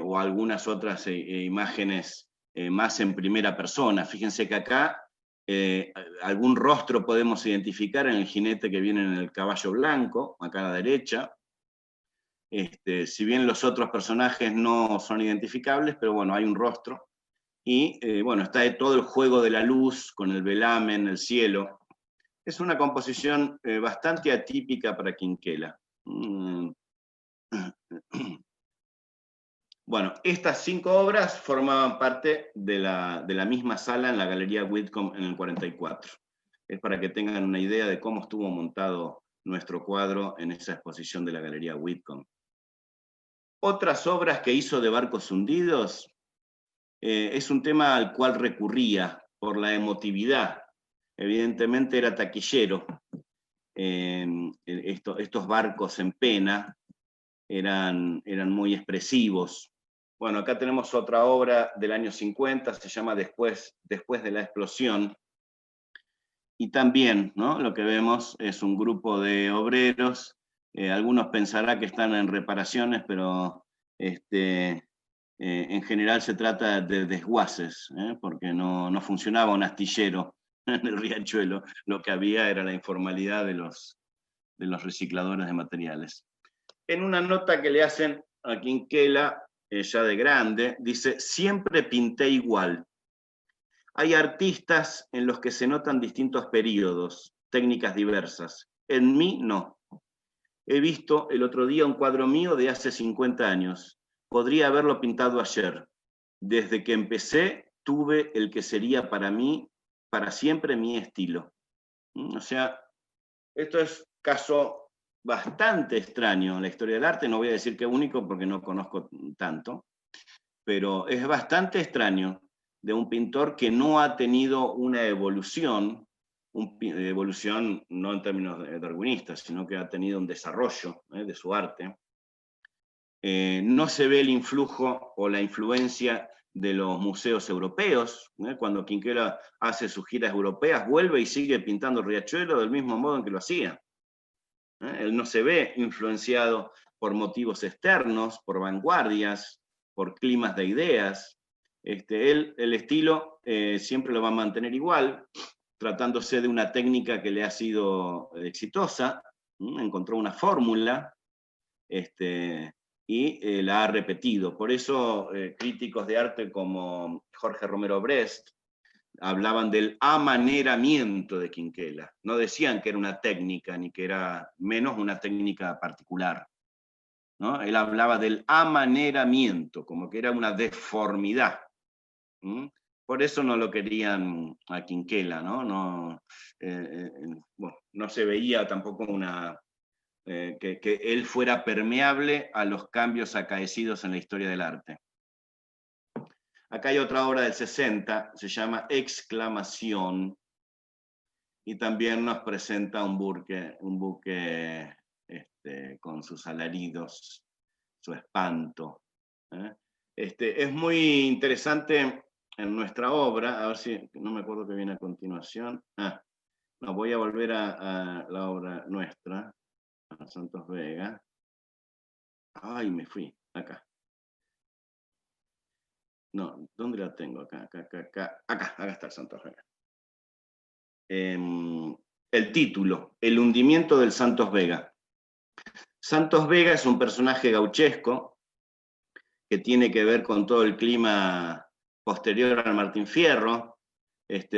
o algunas otras imágenes más en primera persona. Fíjense que acá Algún rostro podemos identificar en el jinete que viene en el caballo blanco, acá a la derecha. Si bien los otros personajes no son identificables, pero bueno, hay un rostro. Y bueno, está todo el juego de la luz con el velamen, el cielo. Es una composición bastante atípica para Quinquela. Bueno, estas 5 obras formaban parte de la misma sala en la Galería Whitcomb en el 44. Es para que tengan una idea de cómo estuvo montado nuestro cuadro en esa exposición de la Galería Whitcomb. Otras obras que hizo de barcos hundidos, es un tema al cual recurría por la emotividad. Evidentemente era taquillero. Estos barcos en pena eran muy expresivos. Bueno, acá tenemos otra obra del año 50, se llama Después de la explosión. Y también, ¿no?, lo que vemos es un grupo de obreros. Algunos pensarán que están en reparaciones, pero en general se trata de desguaces, porque no funcionaba un astillero en el riachuelo. Lo que había era la informalidad de los recicladores de materiales. En una nota que le hacen a Quinquela, ya de grande, dice: siempre pinté igual. Hay artistas en los que se notan distintos periodos, técnicas diversas. En mí, no. He visto el otro día un cuadro mío de hace 50 años. Podría haberlo pintado ayer. Desde que empecé, tuve el que sería para mí, para siempre, mi estilo. O sea, esto es caso bastante extraño en la historia del arte. No voy a decir que único porque no conozco tanto, pero es bastante extraño de un pintor que no ha tenido una evolución no en términos darwinistas, sino que ha tenido un desarrollo de su arte. No se ve el influjo o la influencia de los museos europeos. Cuando Quinquela hace sus giras europeas, vuelve y sigue pintando el riachuelo del mismo modo en que lo hacía. Él no se ve influenciado por motivos externos, por vanguardias, por climas de ideas. El estilo siempre lo va a mantener igual, tratándose de una técnica que le ha sido exitosa. Encontró una fórmula y la ha repetido. Por eso críticos de arte como Jorge Romero Brest hablaban del amaneramiento de Quinquela. No decían que era una técnica, ni que era menos una técnica particular, ¿no? Él hablaba del amaneramiento, como que era una deformidad. Por eso no lo querían a Quinquela, ¿no? Bueno, no se veía tampoco que él fuera permeable a los cambios acaecidos en la historia del arte. Acá hay otra obra del 60, se llama Exclamación, y también nos presenta un buque con sus alaridos, su espanto. Es muy interesante en nuestra obra, a ver si, no me acuerdo qué viene a continuación. No, voy a volver a la obra nuestra, a Santos Vega. Ay, me fui, acá. No, ¿dónde la tengo? Acá está el Santos Vega. El título, El hundimiento del Santos Vega. Santos Vega es un personaje gauchesco que tiene que ver con todo el clima posterior al Martín Fierro,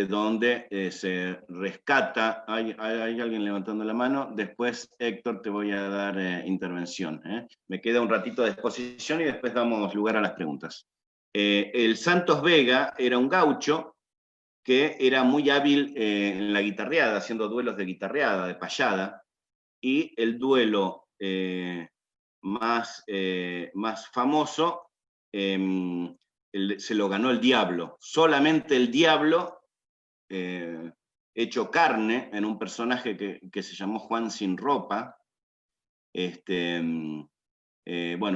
donde se rescata. ¿Hay alguien levantando la mano? Después, Héctor, te voy a dar intervención. Me queda un ratito de exposición y después damos lugar a las preguntas. El Santos Vega era un gaucho que era muy hábil en la guitarreada, haciendo duelos de guitarreada, de payada, y el duelo más famoso se lo ganó el Diablo. Solamente el Diablo, hecho carne en un personaje que se llamó Juan Sin Ropa. Bueno,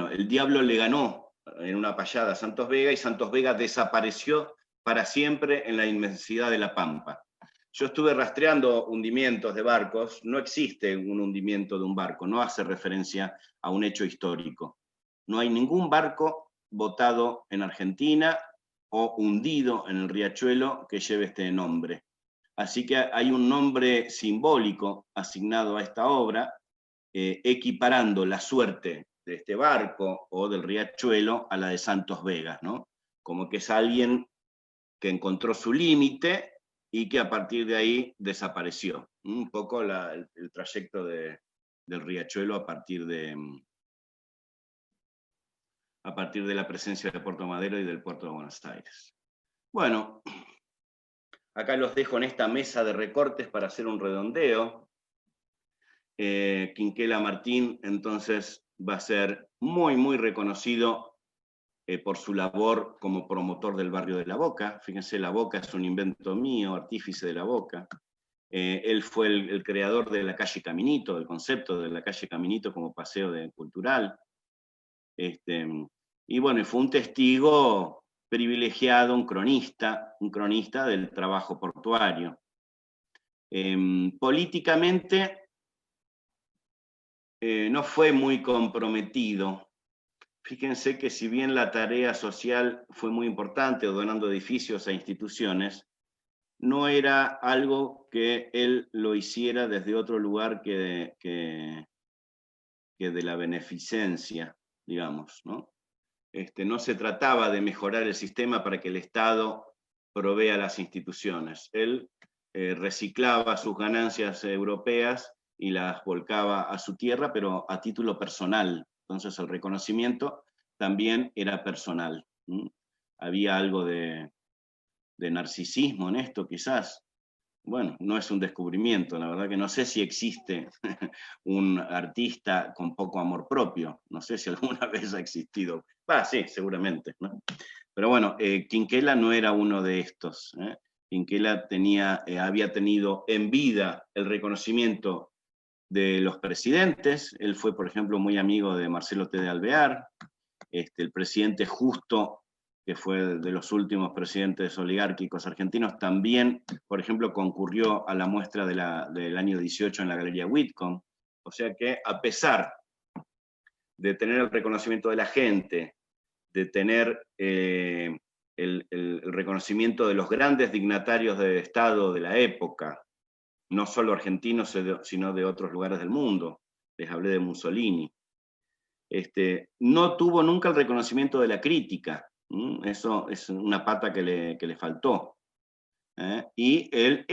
el Diablo le ganó en una payada a Santos Vega, y Santos Vega desapareció para siempre en la inmensidad de la Pampa. Yo estuve rastreando hundimientos de barcos. No existe un hundimiento de un barco, no hace referencia a un hecho histórico. No hay ningún barco botado en Argentina o hundido en el riachuelo que lleve este nombre. Así que hay un nombre simbólico asignado a esta obra, equiparando la suerte de este barco o del riachuelo a la de Santos Vegas, ¿no? Como que es alguien que encontró su límite y que a partir de ahí desapareció. Un poco el trayecto del riachuelo a partir de la presencia de Puerto Madero y del puerto de Buenos Aires. Bueno, acá los dejo en esta mesa de recortes para hacer un redondeo. Quinquela Martín, entonces, va a ser muy, muy reconocido por su labor como promotor del barrio de La Boca. Fíjense, La Boca es un invento mío, artífice de La Boca. Él fue el creador de la calle Caminito, del concepto de la calle Caminito como paseo cultural. Y bueno, fue un testigo privilegiado, un cronista del trabajo portuario. Políticamente no fue muy comprometido. Fíjense que si bien la tarea social fue muy importante, donando edificios a instituciones, no era algo que él lo hiciera desde otro lugar que de la beneficencia, digamos, ¿no? No se trataba de mejorar el sistema para que el Estado provea las instituciones. Él reciclaba sus ganancias europeas y las volcaba a su tierra, pero a título personal. Entonces el reconocimiento también era personal. Había algo de narcisismo en esto, quizás. Bueno, no es un descubrimiento, la verdad que no sé si existe un artista con poco amor propio, no sé si alguna vez ha existido. Sí, seguramente, ¿no? Pero bueno, Quinquela no era uno de estos. Quinquela había tenido en vida el reconocimiento de los presidentes. Él fue, por ejemplo, muy amigo de Marcelo T. de Alvear, el presidente Justo, que fue de los últimos presidentes oligárquicos argentinos, también, por ejemplo, concurrió a la muestra del año 18 en la Galería Whitcomb. O sea que, a pesar de tener el reconocimiento de la gente, de tener el reconocimiento de los grandes dignatarios de Estado de la época, no solo argentinos, sino de otros lugares del mundo, les hablé de Mussolini, no tuvo nunca el reconocimiento de la crítica. Eso es una pata que le faltó. Y él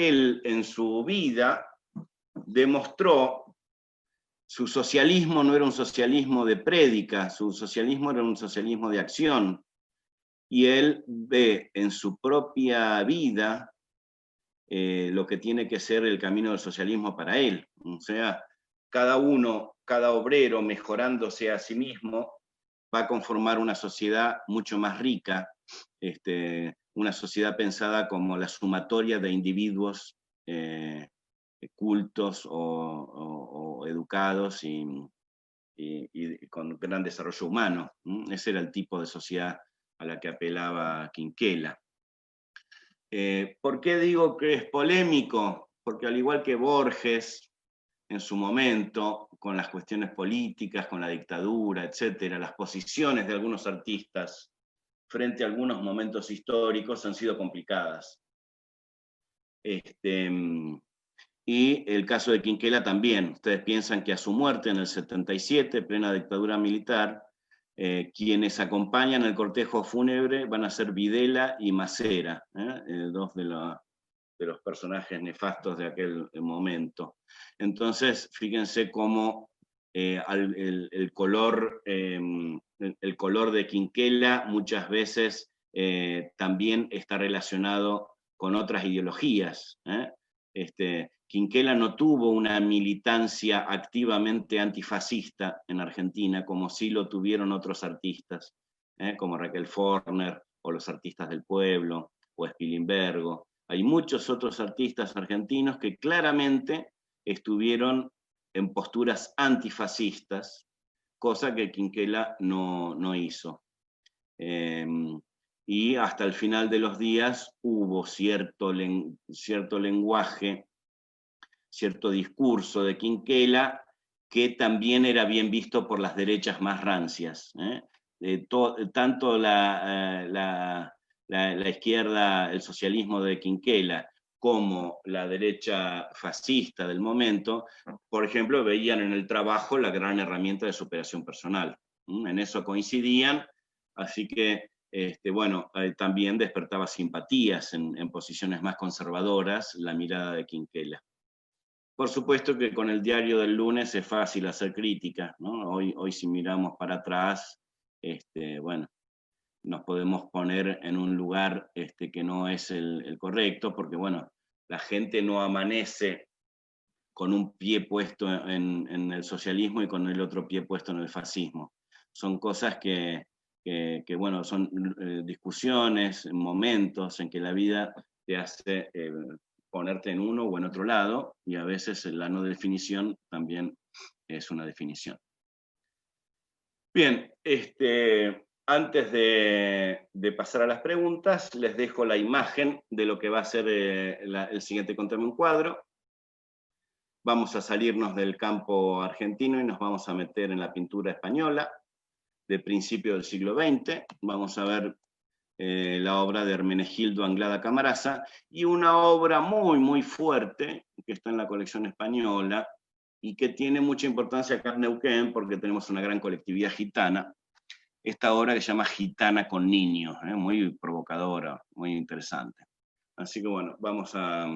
en su vida demostró su socialismo no era un socialismo de prédica, su socialismo era un socialismo de acción. Y él ve en su propia vida lo que tiene que ser el camino del socialismo para él. O sea, cada obrero mejorándose a sí mismo va a conformar una sociedad mucho más rica, una sociedad pensada como la sumatoria de individuos cultos o educados y con gran desarrollo humano. Ese era el tipo de sociedad a la que apelaba Quinquela. ¿Por qué digo que es polémico? Porque al igual que Borges, en su momento, con las cuestiones políticas, con la dictadura, etcétera, las posiciones de algunos artistas frente a algunos momentos históricos han sido complicadas. Y el caso de Quinquela también. Ustedes piensan que a su muerte en el 77, plena dictadura militar, quienes acompañan el cortejo fúnebre van a ser Videla y Macera, dos de los personajes nefastos de aquel momento. Entonces, fíjense cómo el color de Quinquela muchas veces también está relacionado con otras ideologías. Quinquela no tuvo una militancia activamente antifascista en Argentina, como sí lo tuvieron otros artistas, como Raquel Forner, o los artistas del pueblo, o Spilimbergo. Hay muchos otros artistas argentinos que claramente estuvieron en posturas antifascistas, cosa que Quinquela no hizo. Y hasta el final de los días hubo cierto lenguaje, cierto discurso de Quinquela que también era bien visto por las derechas más rancias. Tanto la izquierda, el socialismo de Quinquela, como la derecha fascista del momento, por ejemplo, veían en el trabajo la gran herramienta de superación personal. En eso coincidían, así que, bueno, también despertaba simpatías en posiciones más conservadoras la mirada de Quinquela. Por supuesto que con el diario del lunes es fácil hacer crítica, ¿no? Hoy si miramos para atrás, bueno, nos podemos poner en un lugar que no es el correcto, porque bueno, la gente no amanece con un pie puesto en el socialismo y con el otro pie puesto en el fascismo. Son cosas que bueno, son discusiones, momentos en que la vida te hace ponerte en uno o en otro lado, y a veces la no definición también es una definición. Bien, antes de pasar a las preguntas, les dejo la imagen de lo que va a ser el siguiente Contame un cuadro. Vamos a salirnos del campo argentino y nos vamos a meter en la pintura española de principio del siglo XX. Vamos a ver la obra de Hermenegildo Anglada Camarasa, y una obra muy fuerte que está en la colección española y que tiene mucha importancia acá en Neuquén porque tenemos una gran colectividad gitana. Esta obra que se llama Gitana con Niños, muy provocadora, muy interesante. Así que bueno, vamos a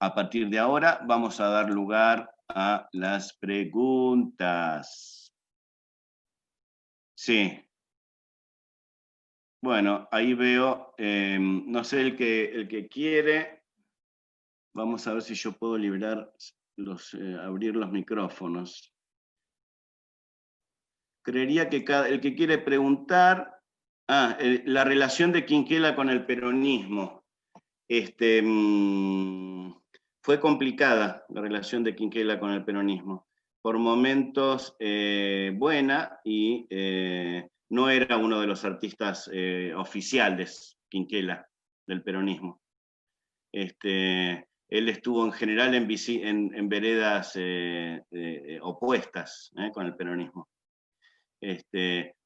partir de ahora vamos a dar lugar a las preguntas. Sí. Bueno, ahí veo, no sé, el que quiere, vamos a ver si yo puedo liberar abrir los micrófonos. Creería que el que quiere preguntar, la relación de Quinquela con el peronismo. Fue complicada la relación de Quinquela con el peronismo. Por momentos buena, y no era uno de los artistas oficiales, Quinquela, del peronismo. Él estuvo en general en veredas opuestas con el peronismo.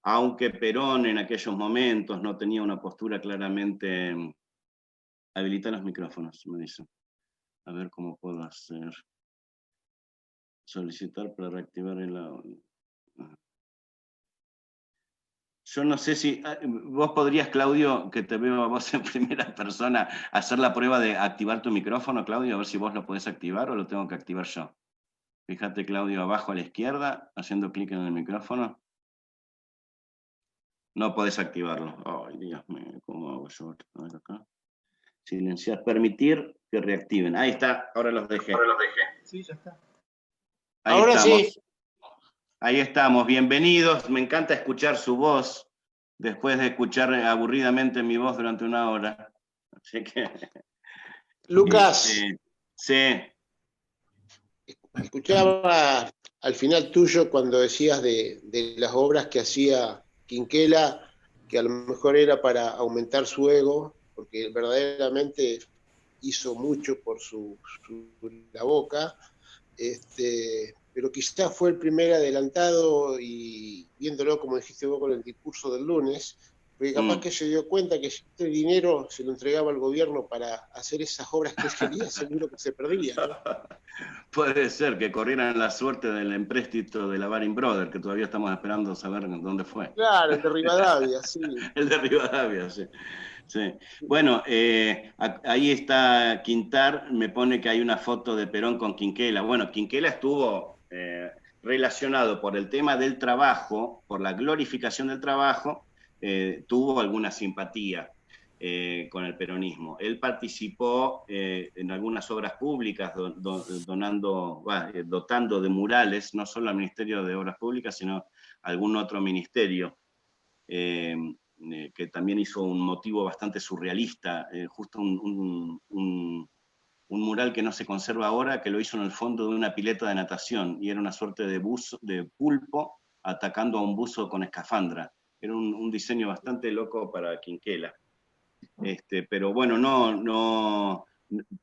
Aunque Perón en aquellos momentos no tenía una postura claramente... Habilitar los micrófonos, me dicen. A ver cómo puedo hacer. Solicitar para reactivar el audio. Yo no sé si vos podrías, Claudio, que te veo a vos en primera persona, hacer la prueba de activar tu micrófono, Claudio, a ver si vos lo podés activar o lo tengo que activar yo. Fíjate, Claudio, abajo a la izquierda, haciendo clic en el micrófono. No podés activarlo. Ay, Dios mío, ¿cómo hago yo? A ver acá. Silenciar, permitir que reactiven. Ahí está, ahora los dejé. Sí, ya está. Ahí ahora estamos. Sí. Ahí estamos, bienvenidos. Me encanta escuchar su voz, después de escuchar aburridamente mi voz durante una hora. Así que... Lucas, sí. escuchaba al final tuyo cuando decías de las obras que hacía Quinquela, que a lo mejor era para aumentar su ego, porque verdaderamente hizo mucho por la boca, pero quizás fue el primer adelantado, y viéndolo como dijiste vos con el discurso del lunes, porque capaz que se dio cuenta que este dinero se lo entregaba al gobierno para hacer esas obras que él quería, seguro que se perdía, ¿no? Puede ser que corrieran la suerte del empréstito de la Baring Brothers, que todavía estamos esperando saber dónde fue. Claro, el de Rivadavia, sí. El de Rivadavia, sí. Sí. Bueno, ahí está Quintar, me pone que hay una foto de Perón con Quinquela. Bueno, Quinquela estuvo relacionado por el tema del trabajo, por la glorificación del trabajo, tuvo alguna simpatía con el peronismo. Él participó en algunas obras públicas dotando de murales, no solo al Ministerio de Obras Públicas, sino a algún otro ministerio. Que también hizo un motivo bastante surrealista, justo un mural que no se conserva ahora, que lo hizo en el fondo de una pileta de natación, y era una suerte de pulpo atacando a un buzo con escafandra. Era un diseño bastante loco para Quinquela. Pero bueno, no,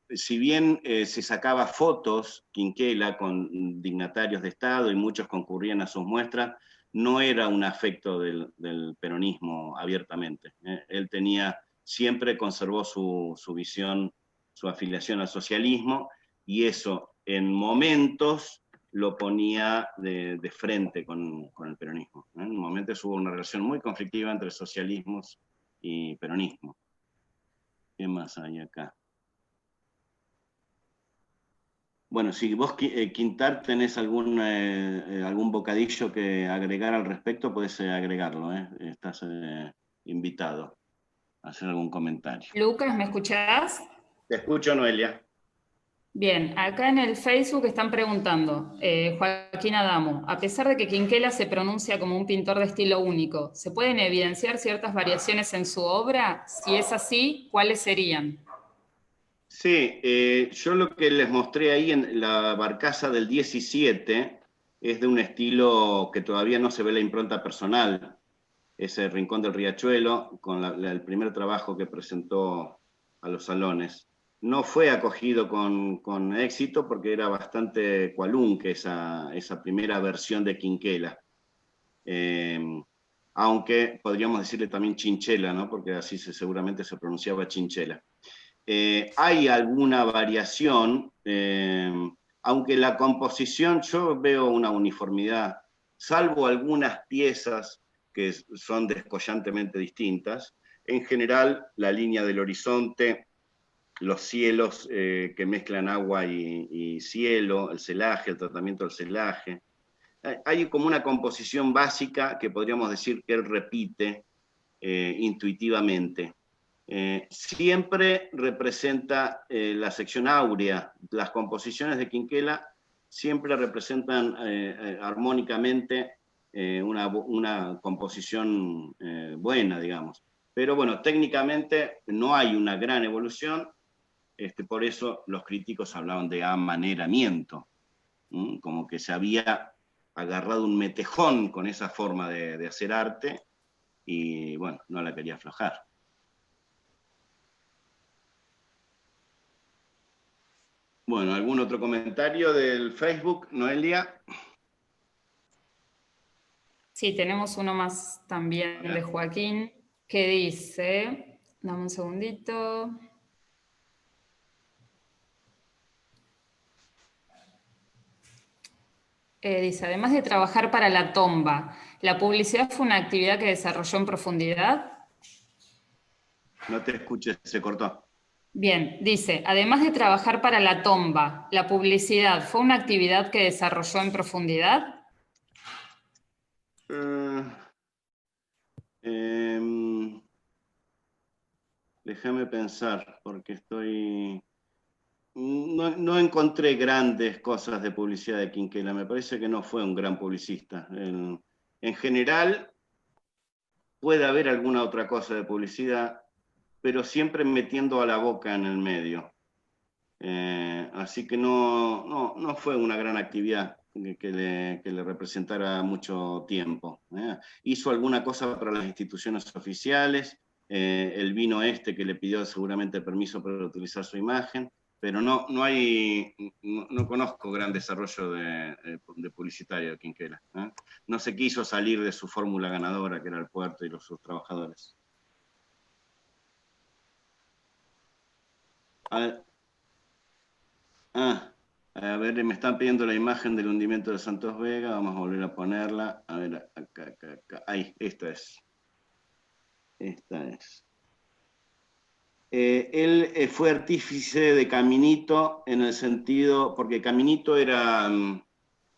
si bien se sacaba fotos Quinquela con dignatarios de Estado y muchos concurrían a sus muestras, no era un afecto del peronismo abiertamente. Él siempre conservó su visión su afiliación al socialismo, y eso en momentos lo ponía de frente con el peronismo. En momentos hubo una relación muy conflictiva entre socialismos y peronismo. ¿Qué más hay acá? Bueno, si vos, Quintar, tenés algún bocadillo que agregar al respecto, podés agregarlo, ¿eh? Estás invitado a hacer algún comentario. Lucas, ¿me escuchás? Te escucho, Noelia. Bien, acá en el Facebook están preguntando, Joaquín Adamo, a pesar de que Quinquela se pronuncia como un pintor de estilo único, ¿se pueden evidenciar ciertas variaciones en su obra? Si es así, ¿cuáles serían? Sí, yo lo que les mostré ahí en la barcaza del 17 es de un estilo que todavía no se ve la impronta personal. Es el Rincón del Riachuelo, con el primer trabajo que presentó a los salones. No fue acogido con éxito porque era bastante cualunque esa primera versión de Quinquela. Aunque podríamos decirle también Chinchela, ¿no? Porque así seguramente se pronunciaba Chinchela. Hay alguna variación, aunque la composición yo veo una uniformidad, salvo algunas piezas que son descollantemente distintas. En general, la línea del horizonte, los cielos que mezclan agua y cielo, el celaje, el tratamiento del celaje. Hay como una composición básica que podríamos decir que él repite intuitivamente. Siempre representa la sección áurea. Las composiciones de Quinquela siempre representan armónicamente una composición buena, digamos. Pero bueno, técnicamente no hay una gran evolución, por eso los críticos hablaban de amaneramiento, como que se había agarrado un metejón con esa forma de hacer arte y bueno, no la quería aflojar. Bueno, ¿algún otro comentario del Facebook, Noelia? Sí, tenemos uno más también de Joaquín, que dice, dame un segundito. Dice, además de trabajar para la tomba, ¿la publicidad fue una actividad que desarrolló en profundidad? No te escuché, se cortó. Bien, dice, además de trabajar para la tomba, ¿la publicidad fue una actividad que desarrolló en profundidad? Déjame pensar, porque no encontré grandes cosas de publicidad de Quinquela, me parece que no fue un gran publicista. En general, puede haber alguna otra cosa de publicidad, pero siempre metiendo a la boca en el medio. Así que no fue una gran actividad que le representara mucho tiempo. Hizo alguna cosa para las instituciones oficiales, el vino que le pidió seguramente permiso para utilizar su imagen, pero no conozco gran desarrollo de publicitario de Quinquela. No se quiso salir de su fórmula ganadora, que era el puerto y sus trabajadores. A ver, me están pidiendo la imagen del hundimiento de Santos Vega, vamos a volver a ponerla. A ver, acá. Ahí, esta es. Esta es. Él fue artífice de Caminito en el sentido, porque Caminito era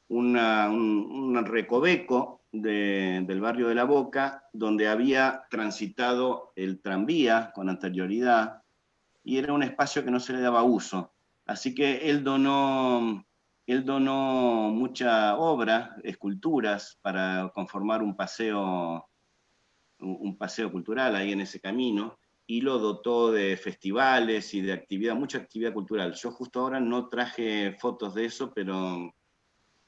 un recoveco del barrio de La Boca, donde había transitado el tranvía con anterioridad, y era un espacio que no se le daba uso. Así que él donó mucha obra, esculturas, para conformar un paseo cultural ahí en ese camino, y lo dotó de festivales y de actividad, mucha actividad cultural. Yo justo ahora no traje fotos de eso, pero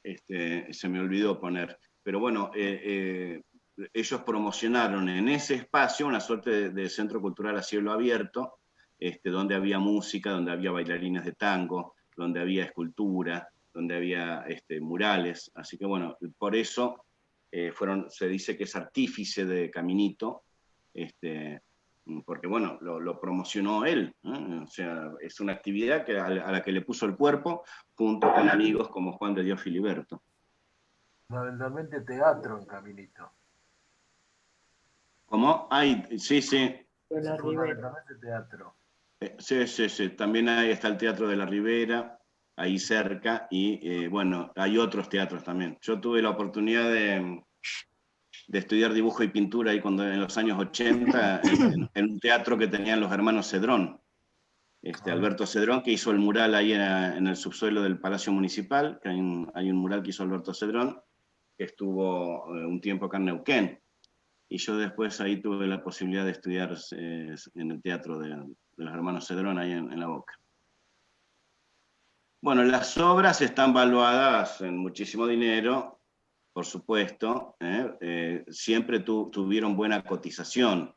se me olvidó poner. Pero bueno, ellos promocionaron en ese espacio una suerte de centro cultural a cielo abierto, donde había música, donde había bailarines de tango, donde había escultura, donde había murales. Así que bueno, por eso se dice que es artífice de Caminito, porque bueno, lo promocionó él, ¿eh? O sea, es una actividad a la que le puso el cuerpo, junto con amigos como Juan de Dios Filiberto. Fundamentalmente teatro en Caminito. ¿Cómo? Ay, sí, sí. De la Ribera. Fundamentalmente teatro. Sí. También ahí está el Teatro de la Ribera, ahí cerca, y bueno, hay otros teatros también. Yo tuve la oportunidad de estudiar dibujo y pintura ahí en los años 80, en un teatro que tenían los hermanos Cedrón. Alberto Cedrón, que hizo el mural ahí en el subsuelo del Palacio Municipal, que hay un mural que hizo Alberto Cedrón, que estuvo un tiempo acá en Neuquén. Y yo después ahí tuve la posibilidad de estudiar en el teatro de los hermanos Cedrón, ahí en La Boca. Bueno, las obras están valuadas en muchísimo dinero, por supuesto. Siempre tuvieron buena cotización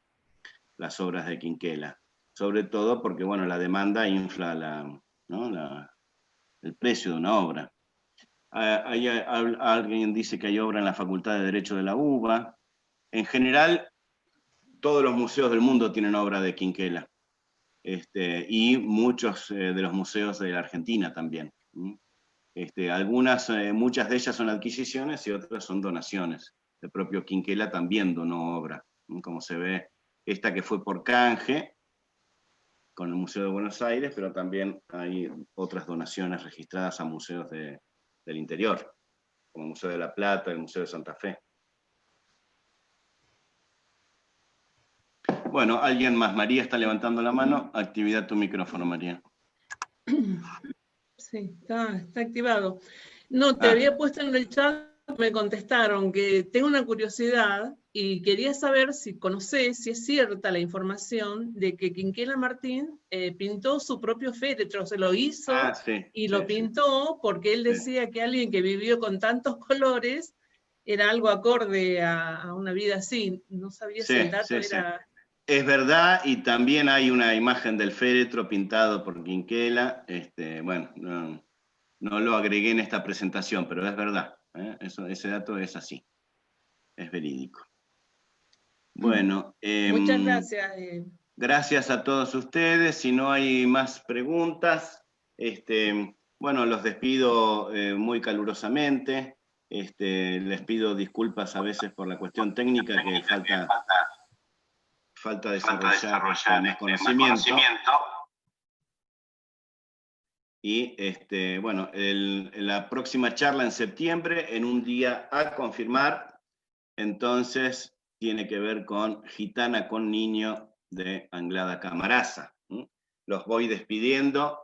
las obras de Quinquela. Sobre todo porque, bueno, la demanda infla el precio de una obra. Alguien dice que hay obra en la Facultad de Derecho de la UBA. En general, todos los museos del mundo tienen obra de Quinquela. Y muchos de los museos de la Argentina también. Muchas de ellas son adquisiciones y otras son donaciones. El propio Quinquela también donó obra. Como se ve, esta que fue por canje, con el Museo de Buenos Aires, pero también hay otras donaciones registradas a museos del interior, como el Museo de la Plata, el Museo de Santa Fe. Bueno, alguien más. María está levantando la mano. Actividad tu micrófono, María. Sí, está activado. No, te había puesto en el chat, me contestaron que tengo una curiosidad y quería saber si conocés, si es cierta la información de que Quinquela Martín pintó su propio féretro, se lo hizo y lo pintó porque él decía que alguien que vivió con tantos colores era algo acorde a una vida así. No sabía si el dato era... Es verdad, y también hay una imagen del féretro pintado por Quinquela. Bueno, no lo agregué en esta presentación, pero es verdad. Ese dato es así. Es verídico. Bueno. Muchas gracias. Gracias a todos ustedes. Si no hay más preguntas, bueno, los despido muy calurosamente. Les pido disculpas a veces por la cuestión técnica, que falta desarrollar más conocimiento. Y bueno, la próxima charla en septiembre, en un día a confirmar, entonces tiene que ver con Gitana con Niño de Anglada Camarasa. Los voy despidiendo.